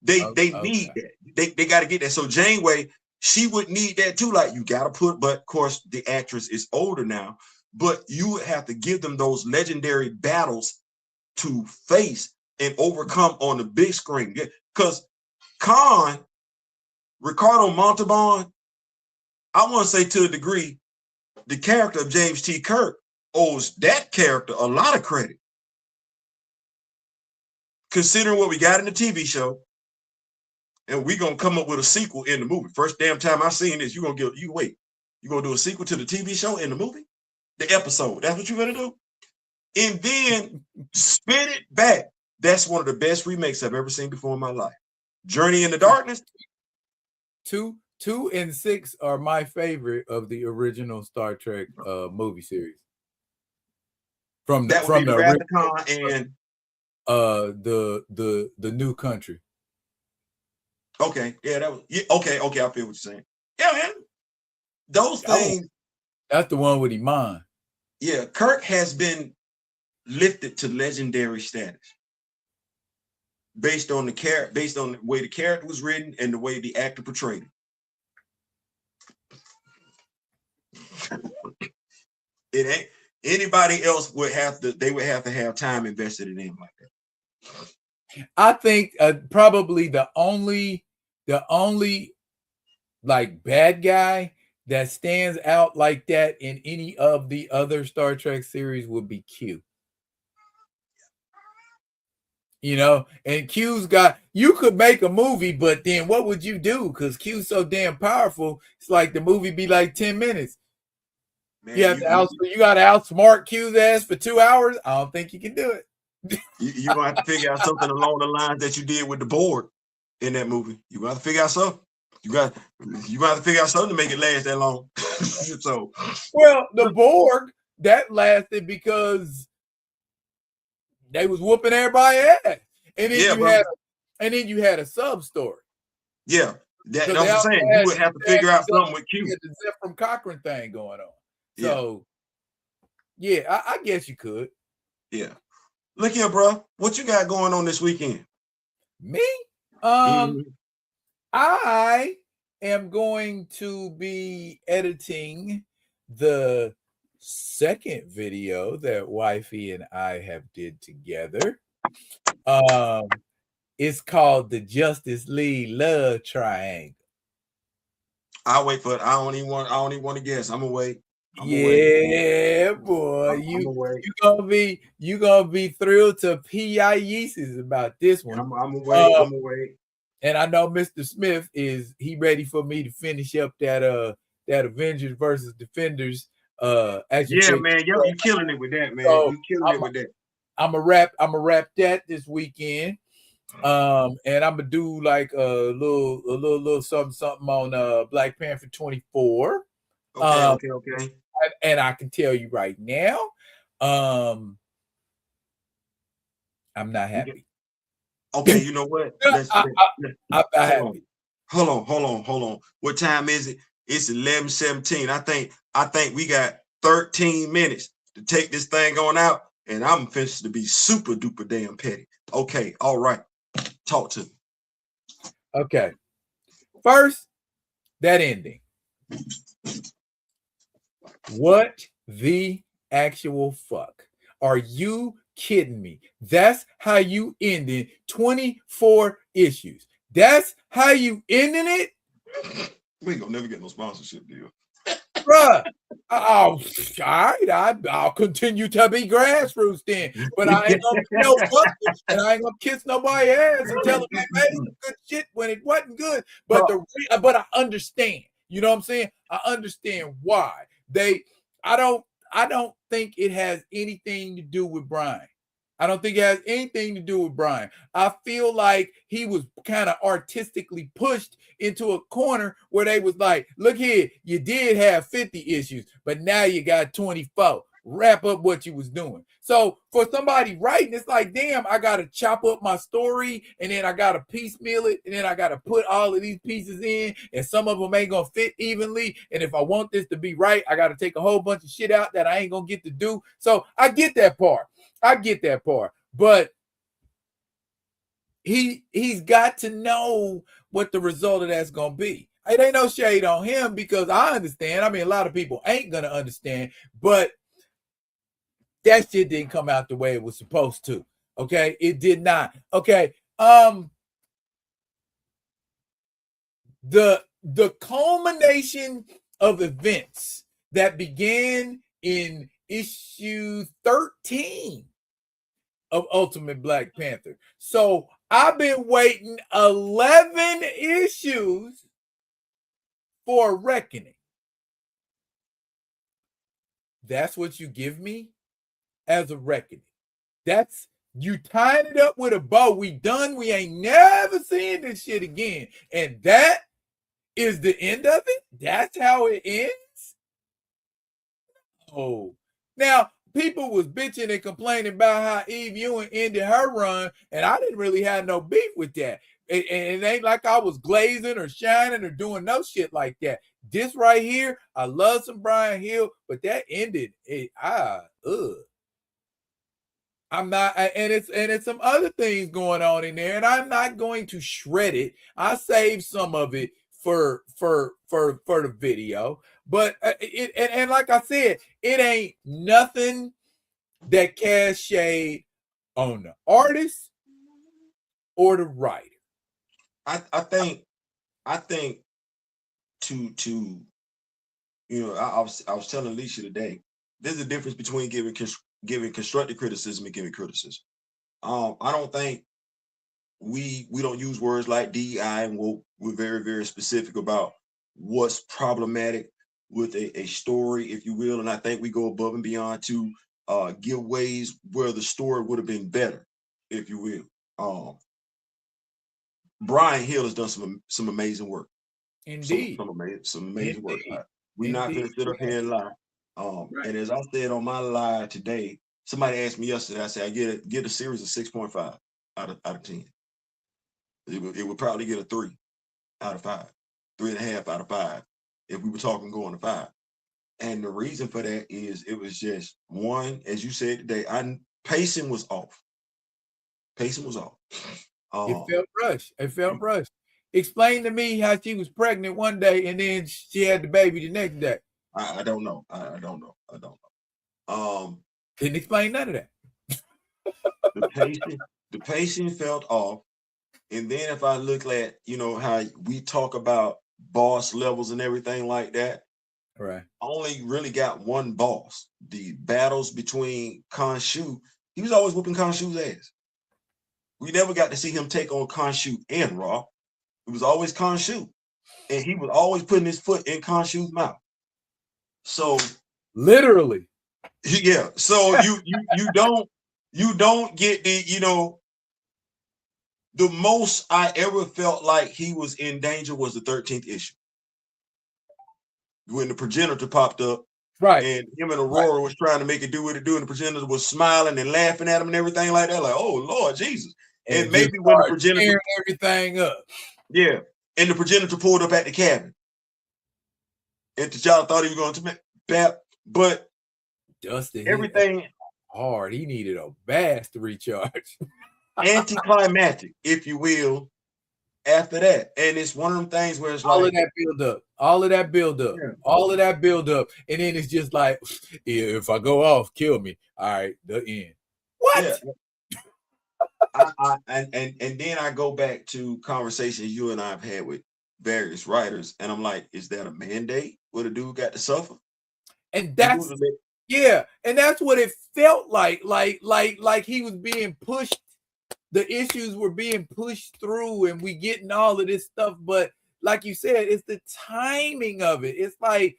They need that. They got to get that. So Janeway, she would need that too. Like, you got to put, but of course the actress is older now, but you would have to give them those legendary battles to face and overcome on the big screen. Because Ricardo Montalban, I want to say to a degree, the character of James T. Kirk owes that character a lot of credit. Considering what we got in the TV show, and we're going to come up with a sequel in the movie. First damn time I seen this, you're going to do a sequel to the TV show in the movie? The episode. That's what you're going to do? And then spin it back. That's one of the best remakes I've ever seen before in my life. Journey in the Darkness. 2 and 6 are my favorite of the original Star Trek movie series. From the Wrath of Khan and the New Country. Okay, yeah, that was okay. I feel what you're saying. Yeah, man, those things. That's the one with Iman. Yeah, Kirk has been lifted to legendary status based on the way the character was written and the way the actor portrayed it. It ain't anybody else would have to have time invested in him like that. I think probably the only like bad guy that stands out like that in any of the other Star Trek series would be Q. You know, and Q's got, you could make a movie, but then what would you do? Because Q's so damn powerful, it's like the movie be like 10 minutes. Man, you got to outsmart Q's ass for 2 hours. I don't think you can do it. You're gonna have to figure out something along the lines that you did with the Borg in that movie. You got to figure out something. You got to figure out something to make it last that long. So, well, the Borg that lasted because they was whooping everybody ass, and then you had a sub story. Yeah, that's what I'm saying. You would have to figure out something with Q. The Zeph from Cochrane thing going on. So, yeah, I guess you could. Yeah. Look here, bro. What you got going on this weekend? Me? I am going to be editing the second video that Wifey and I have did together. It's called the Justice League Love Triangle. I'll wait for it. I don't even want to guess. I'm gonna wait. Boy, you gonna be thrilled to pieces about this one. I'm gonna wait. I'm gonna wait. And I know Mr. Smith he ready for me to finish up that Avengers versus Defenders. Man, you're killing it with that, man. So you're killing it with that. I'm a wrap that this weekend. And I'm gonna do like a little something on Black Panther 24. Okay. And I can tell you right now, I'm not happy. Okay, you know what? I'm not happy. Hold on. What time is it? It's 11:17. I think we got 13 minutes to take this thing on out, and I'm finished to be super duper damn petty. Okay, all right. Talk to me. Okay. First, that ending. What the actual fuck? Are you kidding me? That's how you ended 24 issues. That's how you ended it? We ain't gonna never get no sponsorship deal. Bruh. All right, I'll continue to be grassroots then, but I ain't gonna tell nothing, and I ain't gonna kiss nobody's ass and tell them they made some good shit when it wasn't good. But I understand. You know what I'm saying? I understand why. I don't think it has anything to do with Brian. I don't think it has anything to do with Brian. I feel like he was kind of artistically pushed into a corner where they was like, look here, you did have 50 issues, but now you got 24. Wrap up what you was doing. So for somebody writing, it's like, damn, I got to chop up my story, and then I got to piecemeal it, and then I got to put all of these pieces in, and some of them ain't going to fit evenly. And if I want this to be right, I got to take a whole bunch of shit out that I ain't going to get to do. So I get that part. But he's got to know what the result of that's gonna be. It ain't no shade on him because I understand. I mean, a lot of people ain't gonna understand, but that shit didn't come out the way it was supposed to. Okay, it did not. Okay, the culmination of events that began in issue 13 of Ultimate Black Panther. So I've been waiting 11 issues for a reckoning. That's what you give me as a reckoning. That's you tying it up with a bow. We done. We ain't never seeing this shit again. And that is the end of it? That's how it ends? Oh. Now, people was bitching and complaining about how Eve Ewing ended her run, and I didn't really have no beef with that. And it ain't like I was glazing or shining or doing no shit like that. This right here, I love some Brian Hill, but that ended. I'm not, and it's some other things going on in there, and I'm not going to shred it. I saved some of it for the video, but and like I said, it ain't nothing that casts shade on the artist or the writer. I think to you know, I was telling Alicia today, there's a difference between giving constructive criticism and giving criticism. I don't think we don't use words like DEI, and we're very, very specific about what's problematic with a story, if you will. And I think we go above and beyond to give ways where the story would have been better, if you will. Brian Hill has done some amazing work. Indeed. Some amazing work. We're not going to sit up here and lie. Right. And as I said on my live today, somebody asked me yesterday, I said, I get a series of 6.5 out of 10. It would probably get a 3 out of 5, 3.5 out of 5, if we were talking going to 5. And the reason for that is it was just one, as you said today, pacing was off. Pacing was off. It felt rushed. It felt rushed. Explain to me how she was pregnant one day and then she had the baby the next day. I don't know. I don't know. Didn't explain none of that. The pacing felt off. And then if I look at, you know, how we talk about boss levels and everything like that, right? I only really got one boss. The battles between Khonshu, he was always whooping Khonshu's ass. We never got to see him take on Khonshu and Raw. It was always Khonshu, and he was always putting his foot in Khonshu's mouth. So literally, yeah. So you don't get the, you know, the most I ever felt like he was in danger was the 13th issue when the progenitor popped up. Right. And him and Aurora was trying to make it do what it do, and the progenitor was smiling and laughing at him and everything like that. Like, oh Lord Jesus. And maybe when the progenitor everything up. Yeah. And the progenitor pulled up at the cabin. And T'Challa thought he was going to bat, but Dustin everything hard. He needed a bath to recharge. Anticlimactic, if you will, after that. And it's one of them things where it's all like of that build up. And then it's just like, if I go off, kill me. All right, the end. What? Yeah. And then I go back to conversations you and I have had with various writers, and I'm like, is that a mandate where the dude got to suffer? And that's and that's what it felt like he was being pushed. The issues were being pushed through, and we getting all of this stuff. But like you said, it's the timing of it. It's like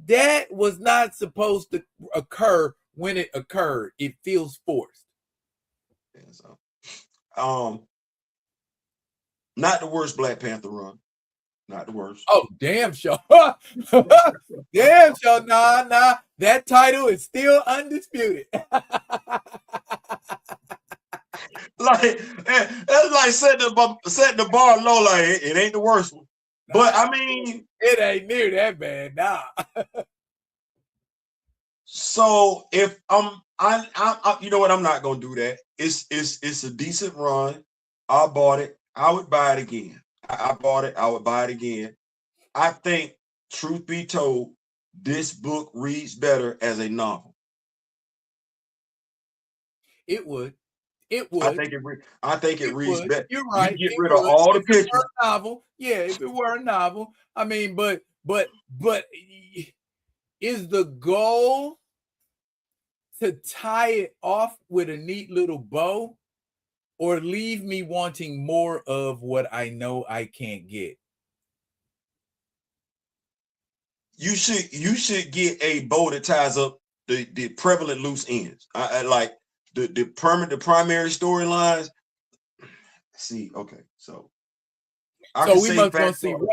that was not supposed to occur when it occurred. It feels forced. Yeah, so. Not the worst Black Panther run. Not the worst. Oh, damn, Shaw. Damn, Shaw. Nah. That title is still undisputed. Like, that's like setting the bar low. Like, it ain't the worst one. But I mean, it ain't near that bad. Nah. So if I you know what, I'm not gonna do that. It's a decent run. I bought it. I would buy it again. I bought it. I would buy it again. I think, truth be told, this book reads better as a novel. It would. I think it reads better. You're right. You get rid of all the pictures. If it were a novel, yeah, if it were a novel, I mean, but is the goal to tie it off with a neat little bow, or leave me wanting more of what I know I can't get? You should get a bow that ties up the prevalent loose ends. I like the primary storylines. See, okay, so we must go see Rob.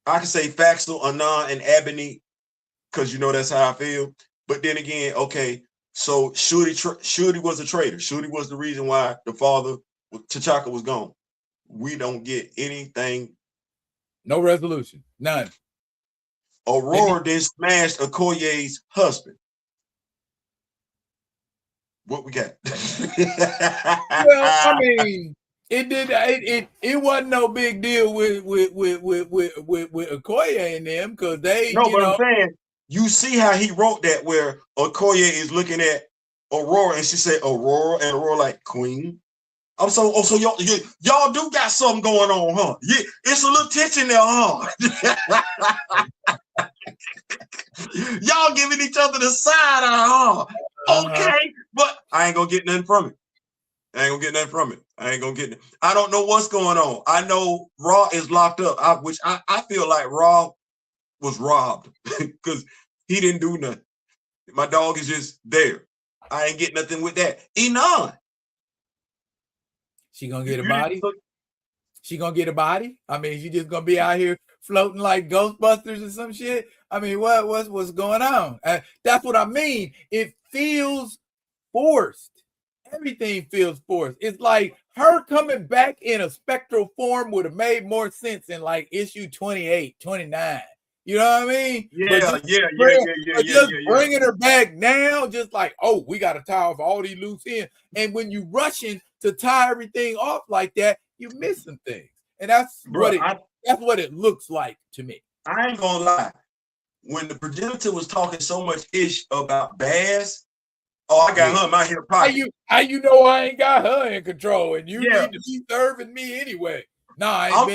I can say Faxel, Anon, and Ebony, because you know that's how I feel. But then again, okay, so Shuri was a traitor. Shuri was the reason why the father, T'Chaka, was gone. We don't get anything. No resolution. None. Aurora then smashed Okoye's husband. What we got? Well, I mean, it wasn't no big deal with Okoye and them, because they I'm saying, you see how he wrote that, where Okoye is looking at Aurora and she said Aurora, and Aurora like, queen. So y'all do got something going on, huh? Yeah, it's a little tension there, huh? Y'all giving each other the side eye, huh? Okay, but I ain't gonna get nothing from it. I don't know what's going on. I know Raw is locked up, which I feel like Raw was robbed because he didn't do nothing. My dog is just there. I ain't get nothing with that. Enon. She gonna get a body? She gonna get a body? I mean, she just gonna be out here floating like Ghostbusters or some shit? I mean, what's going on? That's what I mean. It feels forced. Everything feels forced. It's like her coming back in a spectral form would have made more sense in like issue 28, 29. You know what I mean? Yeah. Bringing her back now, just like, oh, we got to tie off all these loose ends. And when you rushing to tie everything off like that, you're missing things. And that's what it looks like to me. I ain't gonna lie. When the progenitor was talking so much ish about Baz, I got her in my hip pocket. How you know I ain't got her in control, and you need to be serving me anyway? Nah, I'm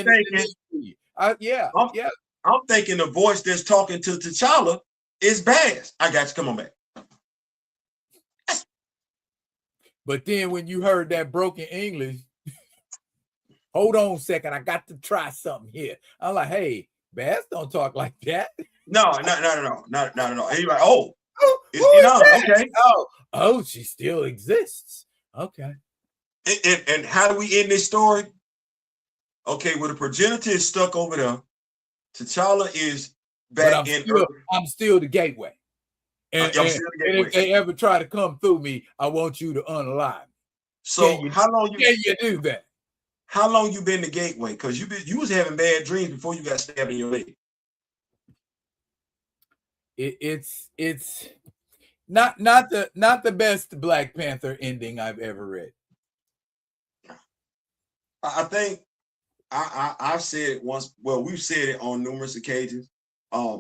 thinking the voice that's talking to T'Challa is Baz. I got you. Come on back. But then when you heard that broken English, hold on a second, I got to try something here. I'm like, hey, Baz don't talk like that. No. Not at all. And you're like, oh, okay. Oh, she still exists. Okay. And how do we end this story? Okay, well, the progenitor is stuck over there. T'Challa is back in Earth. I'm still the gateway. And if they ever try to come through me, I want you to unalive me. So can you do that? How long you been the gateway? Because you was having bad dreams before you got stabbed in your leg. It's not the best Black Panther ending I've ever read. I think I've said it once. Well, we've said it on numerous occasions.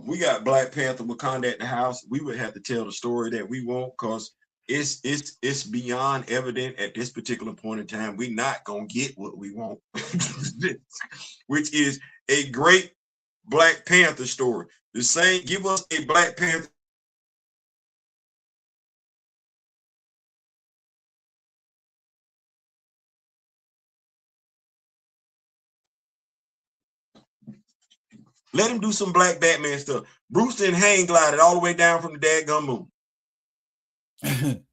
We got Black Panther Wakanda at the house. We would have to tell the story that we want, because it's beyond evident at this particular point in time. We're not gonna get what we want, which is a great Black Panther story. The same, give us a Black Panther. Let him do some Black Batman stuff. Bruce and hang glided all the way down from the dadgum moon.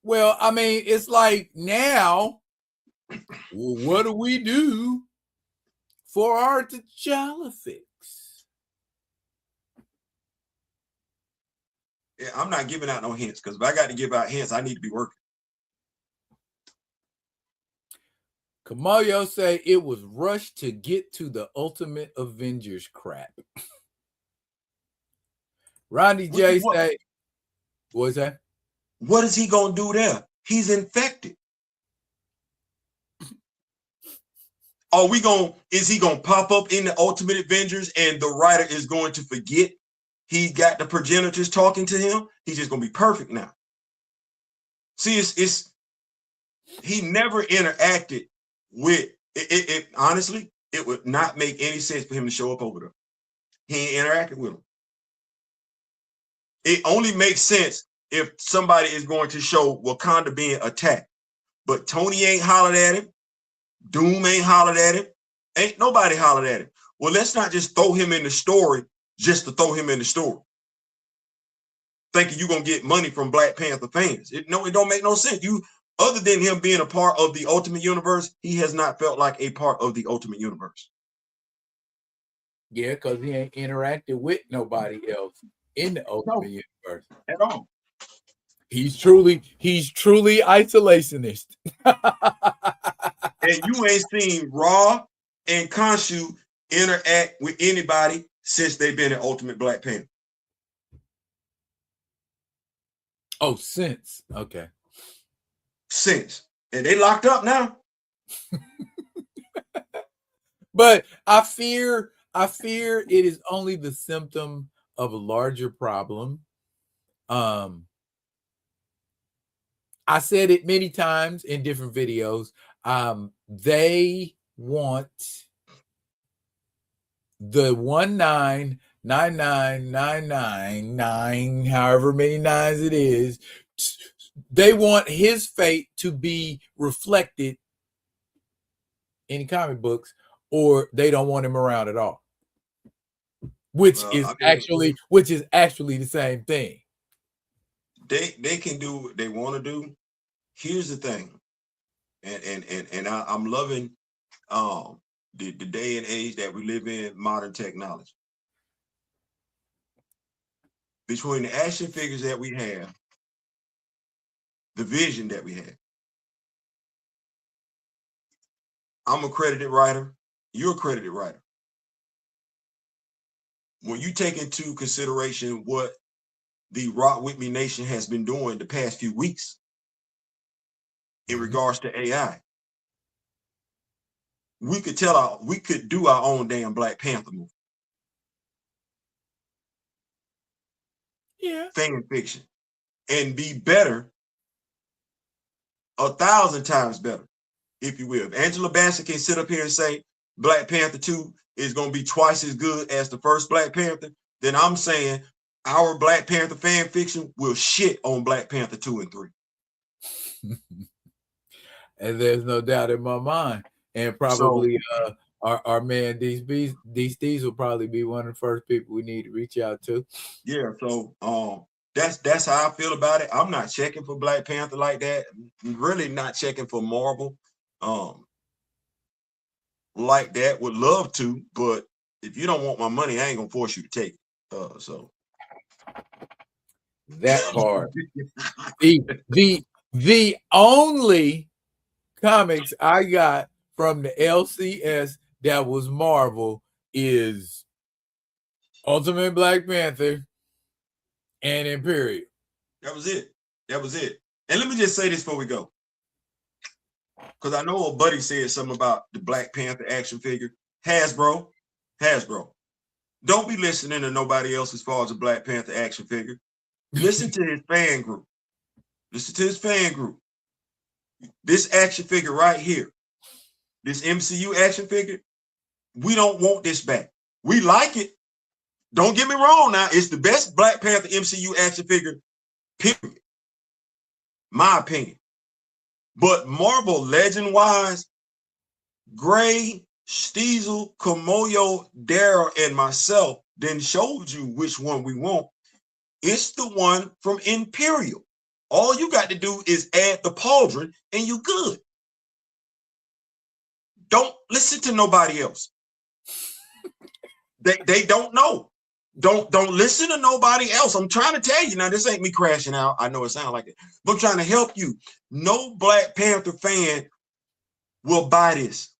Well, I mean, it's like now, what do we do for our T'Challa fix? Yeah, I'm not giving out no hints, because if I got to give out hints, I need to be working. Kamayo say it was rushed to get to the Ultimate Avengers crap. Ronnie J say, what is that? What is he gonna do there? He's infected. Is he gonna pop up in the Ultimate Avengers and the writer is going to forget he got the progenitors talking to him? He's just gonna be perfect now. See, he never interacted with it. Honestly, it would not make any sense for him to show up over there. He ain't interacted with him. It only makes sense if somebody is going to show Wakanda being attacked. But Tony ain't hollered at him. Doom ain't hollered at him. Ain't nobody hollered at him. Well, let's not just throw him in the story just to throw him in the story, thinking you're gonna get money from Black Panther fans. It don't make no sense. Other than him being a part of the Ultimate Universe, he has not felt like a part of the Ultimate Universe. Yeah, because he ain't interacted with nobody else in the Ultimate Universe At all. He's truly isolationist. And you ain't seen Raw and Khonshu interact with anybody since they've been in Ultimate Black Panther. Oh, since. Okay. Since. And they locked up now. But I fear it is only the symptom of a larger problem. I said it many times in different videos. They want the 1999999, however many nines it is. They want his fate to be reflected in comic books, or they don't want him around at all. Which is actually the same thing. They can do what they want to do. Here's the thing, and I'm loving the day and age that we live in, modern technology. Between the action figures that we have, the vision that we have, I'm a credited writer, you're a credited writer. When you take into consideration what the Rock With Me Nation has been doing the past few weeks in regards to AI, we could do our own damn Black Panther movie. Yeah. Fan fiction. And be better, 1,000 times better, if you will. If Angela Bassett can sit up here and say Black Panther 2 is going to be twice as good as the first Black Panther, then I'm saying our Black Panther fan fiction will shit on Black Panther 2 and 3. And there's no doubt in my mind. And probably our man these will probably be one of the first people we need to reach out to. Yeah, so that's how I feel about it. I'm not checking for Black Panther like that. Really not checking for Marvel like that. Would love to, but if you don't want my money, I ain't gonna force you to take it. So that part. the only comics I got from the LCS that was Marvel is Ultimate Black Panther and Imperial. That was it. And let me just say this before we go, because I know a buddy said something about the Black Panther action figure. Hasbro, don't be listening to nobody else as far as a Black Panther action figure. Listen to his fan group. This action figure right here, this MCU action figure, we don't want this back. We like it. Don't get me wrong now. It's the best Black Panther MCU action figure, period. My opinion. But Marvel legend-wise, Gray, Steezel, Kamoyo, Daryl, and myself then showed you which one we want. It's the one from Imperial. All you got to do is add the pauldron and you good. Don't listen to nobody else. They don't know. Don't listen to nobody else. I'm trying to tell you now, this ain't me crashing out. I know it sounds like it, but I'm trying to help you. No Black Panther fan will buy this.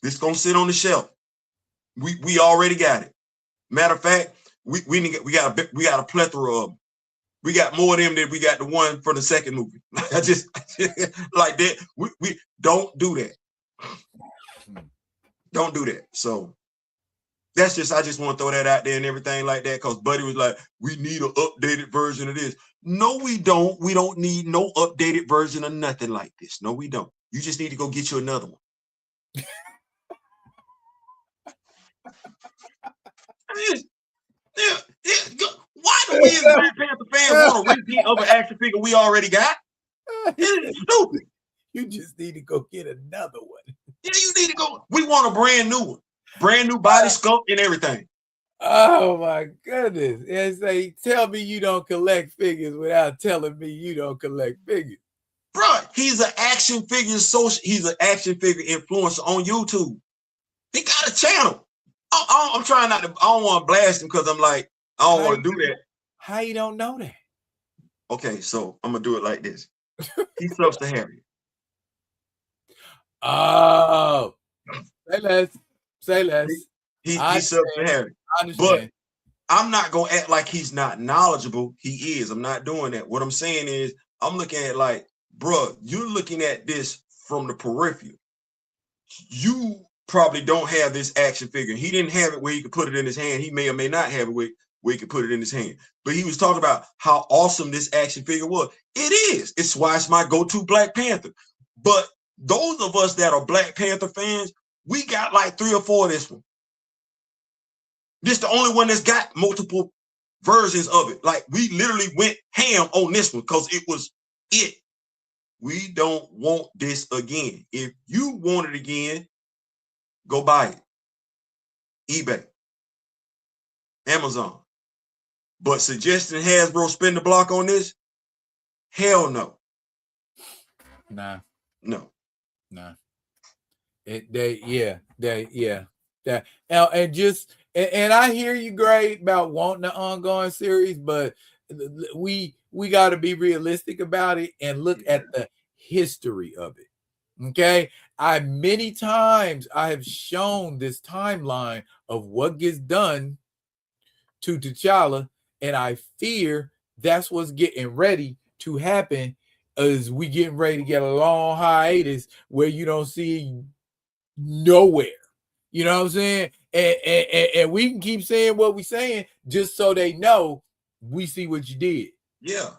This gonna sit on the shelf. We already got it. Matter of fact, we got a plethora of them. We got more of them than we got the one for the second movie. I just like that. We don't do that. Don't do that. So that's just, I just want to throw that out there and everything like that, because Buddy was like, we need an updated version of this. No, we don't. We don't need no updated version of nothing like this. No, we don't. You just need to go get you another one. Why do we as Black Panther fans want a repeat of an action figure we already got? It's stupid. You just need to go get another one. Yeah, you need to go. We want a brand new one. Brand new body sculpt and everything. Oh my goodness. And say, tell me you don't collect figures without telling me you don't collect figures. Bro, he's an action figure he's an action figure influencer on YouTube. He got a channel. I'm trying not to, I don't want to blast him because I'm like, I don't want to do that. How you don't know that? Okay, so I'm gonna do it like this. He subs to Harry. Oh, say less. Say less. He subs to Harry. I understand. But I'm not gonna act like he's not knowledgeable. He is. I'm not doing that. What I'm saying is, I'm looking at like, bro, you're looking at this from the peripheral. You probably don't have this action figure. He didn't have it where he could put it in his hand. He may or may not have it where he could put it in his hand. But he was talking about how awesome this action figure was. It is. It's why it's my go-to Black Panther. But those of us that are Black Panther fans, we got like 3 or 4 of this one. This the only one that's got multiple versions of it. Like, we literally went ham on this one because it was it. We don't want this again. If you want it again, go buy it. eBay, Amazon. But suggesting Hasbro spend the block on this? Hell no. Nah. No. Nah. And I hear you great about wanting an ongoing series, but we got to be realistic about it and look at the history of it. Okay, many times I have shown this timeline of what gets done to T'Challa, and I fear that's what's getting ready to happen as we getting ready to get a long hiatus where you don't see nowhere. You know what I'm saying? And we can keep saying what we're saying just so they know we see what you did. Yeah,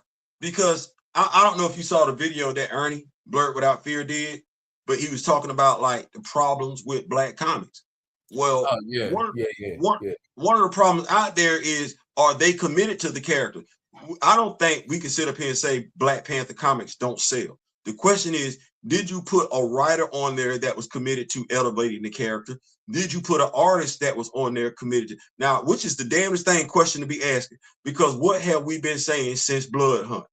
because I don't know if you saw the video that Ernie Blurt Without Fear did, but he was talking about like the problems with Black comics. Well, one of the problems out there is, are they committed to the character? I don't think we can sit up here and say Black Panther comics don't sell. The question is, did you put a writer on there that was committed to elevating the character? Did you put an artist that was on there committed to? Now, which is the damnedest thing question to be asking, because what have we been saying since Blood Hunt?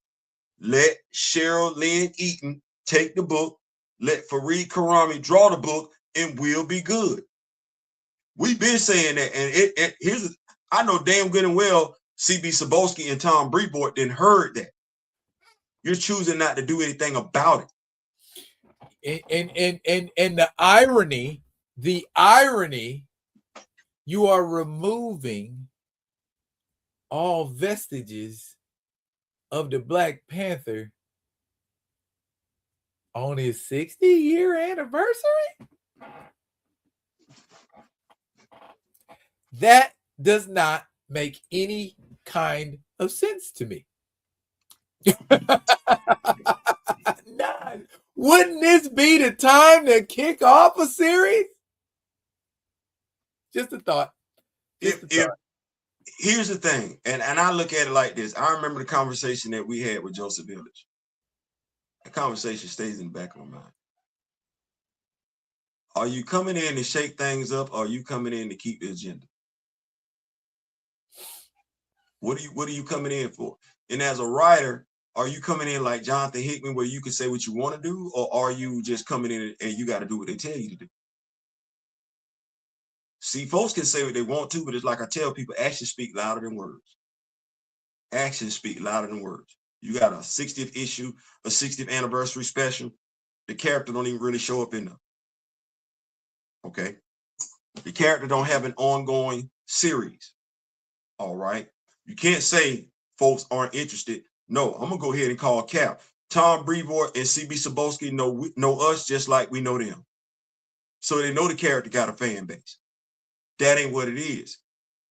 Let Cheryl Lynn Eaton take the book, let Fareed Karami draw the book, and we'll be good. We've been saying that, and I know damn good and well CB Cebulski and Tom Brevoort didn't heard that. You're choosing not to do anything about it. And the irony, you are removing all vestiges of the Black Panther on his 60-year anniversary. That does not make any kind of sense to me. Wouldn't this be the time to kick off a series? Just a thought. Here's the thing, and I look at it like this. I remember the conversation that we had with Joseph Village. The conversation stays in the back of my mind. Are you coming in to shake things up, or are you coming in to keep the agenda? What are you coming in for? And as a writer, are you coming in like Jonathan Hickman, where you can say what you want to do, or are you just coming in and you got to do what they tell you to do? See, folks can say what they want to, but it's like I tell people, actions speak louder than words. Actions speak louder than words. You got a 60th issue, a 60th anniversary special. The character don't even really show up in them. Okay? The character don't have an ongoing series. All right? You can't say folks aren't interested. No, I'm gonna go ahead and call Cap. Tom Brevoort and CB Cebulski know us just like we know them. So they know the character got a fan base. That ain't what it is.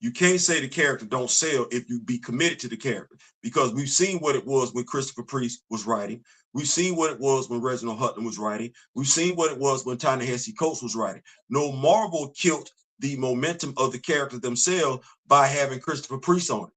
You can't say the character don't sell if you be committed to the character, because we've seen what it was when Christopher Priest was writing. We've seen what it was when Reginald Hutton was writing. We've seen what it was when Ta-Nehisi Coates was writing. No, Marvel killed the momentum of the characters themselves by having Christopher Priest on it.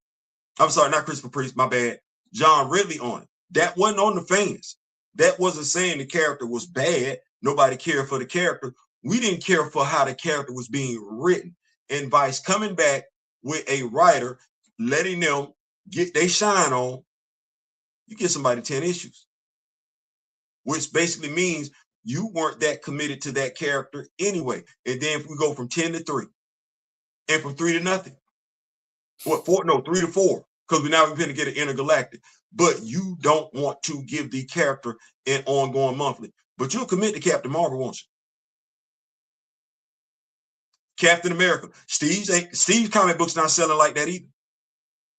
I'm sorry, not Christopher Priest, my bad. John Ridley on it. That wasn't on the fans. That wasn't saying the character was bad. Nobody cared for the character. We didn't care for how the character was being written. And Vice coming back with a writer, letting them get their shine on, you get somebody 10 issues. Which basically means you weren't that committed to that character anyway. And then if we go from 10 to 3, and from 3 to nothing. What, 4? No, 3 to 4. Because we're going to get an intergalactic. But you don't want to give the character an ongoing monthly. But you'll commit to Captain Marvel, won't you? Captain America. Steve's comic books not selling like that either.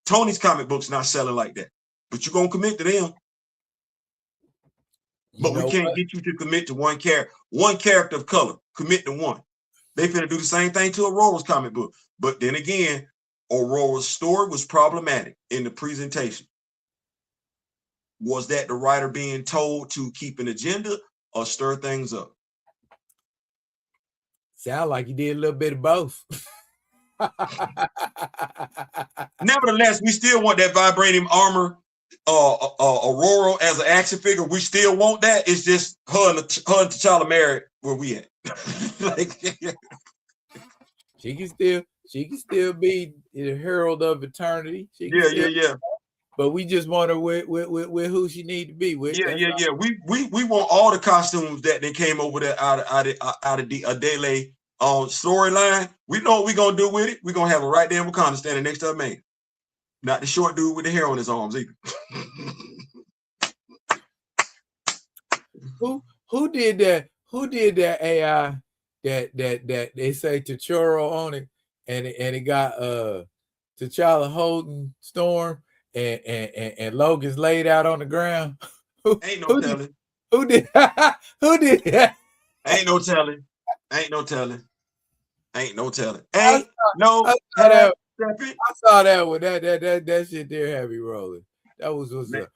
Tony's comic books not selling like that. But you're going to commit to them. But we can't get you to commit to one character of color. Commit to one. They finna do the same thing to Aurora's comic book. But then again, Aurora's story was problematic in the presentation. Was that the writer being told to keep an agenda or stir things up? Sound like you did a little bit of both. Nevertheless, we still want that vibranium armor Aurora as an action figure. We still want that. It's just her and T'Challa married where we at. Like, she can still be the herald of eternity. Yeah. But we just want her with who she need to be with. Yeah. We want all the costumes that they came over there out of the Adele storyline. We know what we're gonna do with it. We're gonna have a right there in Wakanda standing next to a man. Not the short dude with the hair on his arms either. Who did that? Who did that AI that they say T'Challa on it, and it got T'Challa holding Storm and Logan's laid out on the ground? Ain't no telling. Who did that? Ain't no telling. I saw that one. That shit there heavy rolling. That was what's up.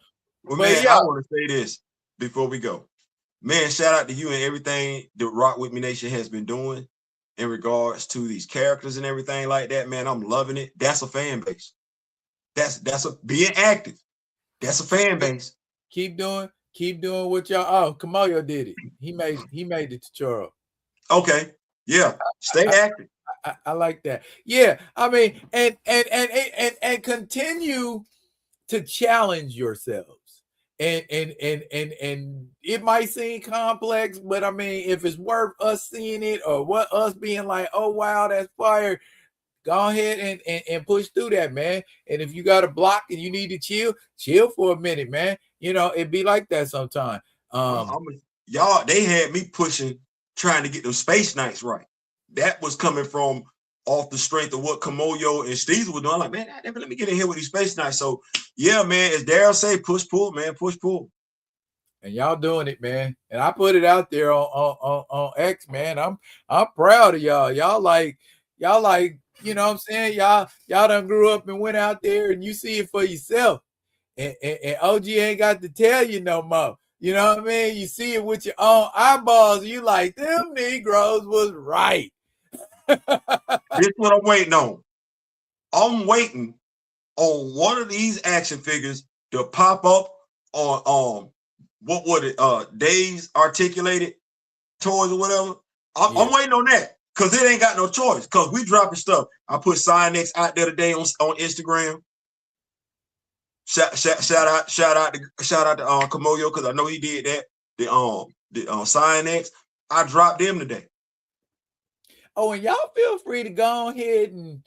Well, man, I want to say this before we go. Man, shout out to you and everything that Rock With Me Nation has been doing in regards to these characters and everything like that. Man, I'm loving it. That's a fan base. That's a being active. That's a fan base. Keep doing what y'all. Oh, Kamoyo did it. He made it to Choro. Okay. Yeah. Stay active. I like that. Yeah. I mean, and continue to challenge yourselves. And it might seem complex, but I mean, if it's worth us seeing it or what us being like, oh wow, that's fire, go ahead and push through that, man. And if you got a block and you need to chill for a minute, man. You know, it be like that sometimes. Y'all, they had me pushing, trying to get them Space Knights right. That was coming from off the strength of what Kamoyo and Steve were doing. I'm like, man, let me get in here with these Space Knights. So yeah, man, as Daryl say, push pull, man, push pull. And y'all doing it, man. And I put it out there on X, man. I'm proud of y'all. Y'all like, you know what I'm saying? Y'all done grew up and went out there and you see it for yourself. And OG ain't got to tell you no more. You know what I mean? You see it with your own eyeballs. You like, them Negroes was right. This is what I'm waiting on. I'm waiting on one of these action figures to pop up on what would it Dave's Articulated Toys or whatever. I'm waiting on that because it ain't got no choice. Because we dropping stuff. I put Signex out there today on Instagram. Shout out to Kamoyo because I know he did that. The Signex. I dropped them today. Oh, and y'all feel free to go ahead and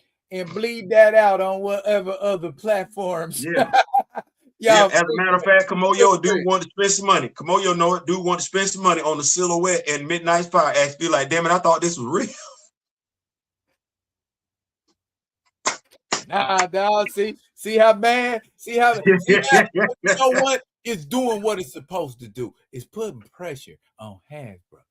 bleed that out on whatever other platforms. Yeah. Yeah, as a matter of fact, Kamoyo do want to spend some money. Kamoyo know it, do want to spend some money on the Silhouette and Midnight Fire. Actually, like, damn it, I thought this was real. Dog, see how bad? See how you know what? It's doing what it's supposed to do. It's putting pressure on Hasbro.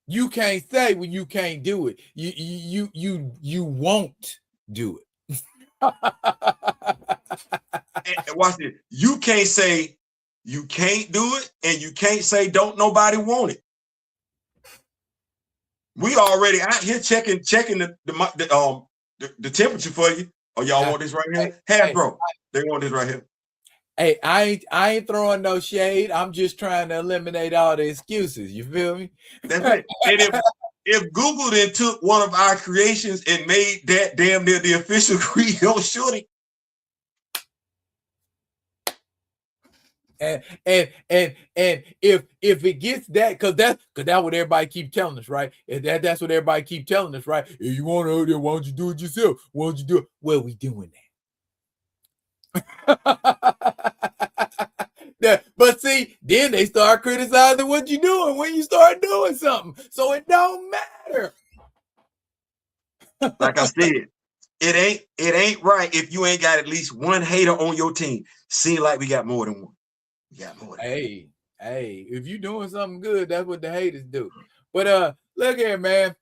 You can't say when you can't do it. You won't do it. And watch it. You can't say you can't do it, and you can't say don't nobody want it. We already out here checking the temperature for you. Oh, y'all want this right here? Hasbro, they want this right here. Hey, I ain't throwing no shade. I'm just trying to eliminate all the excuses. You feel me? That's it. And if Google then took one of our creations and made that damn near the official Creole shorty. And if it gets that, because that's what everybody keep telling us, right? That's what everybody keep telling us, right? If you want to, why don't you do it yourself? Why don't you do it? Well, we doing that. But see, then they start criticizing what you're doing when you start doing something. So it don't matter. Like I said, it ain't right if you ain't got at least one hater on your team. Seem like we got more than one. We got more than one. Hey, if you doing something good, that's what the haters do. But look here, man.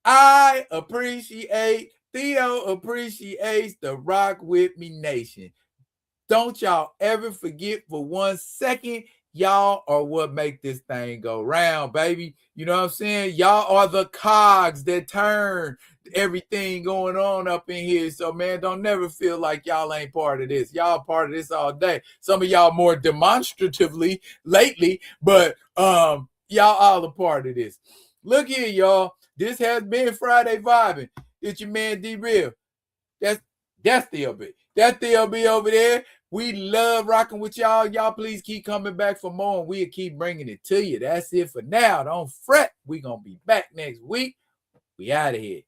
I appreciate Theo appreciates the Rock With Me Nation. Don't y'all ever forget for 1 second, y'all are what make this thing go round, baby. You know what I'm saying? Y'all are the cogs that turn everything going on up in here. So, man, don't never feel like y'all ain't part of this. Y'all part of this all day. Some of y'all more demonstratively lately, but y'all all a part of this. Look here, y'all. This has been Friday Vibin'. It's your man D-Real. That's Theo B. That's Theo B over there. We love rocking with y'all. Y'all please keep coming back for more, and we'll keep bringing it to you. That's it for now. Don't fret. We're going to be back next week. We out of here.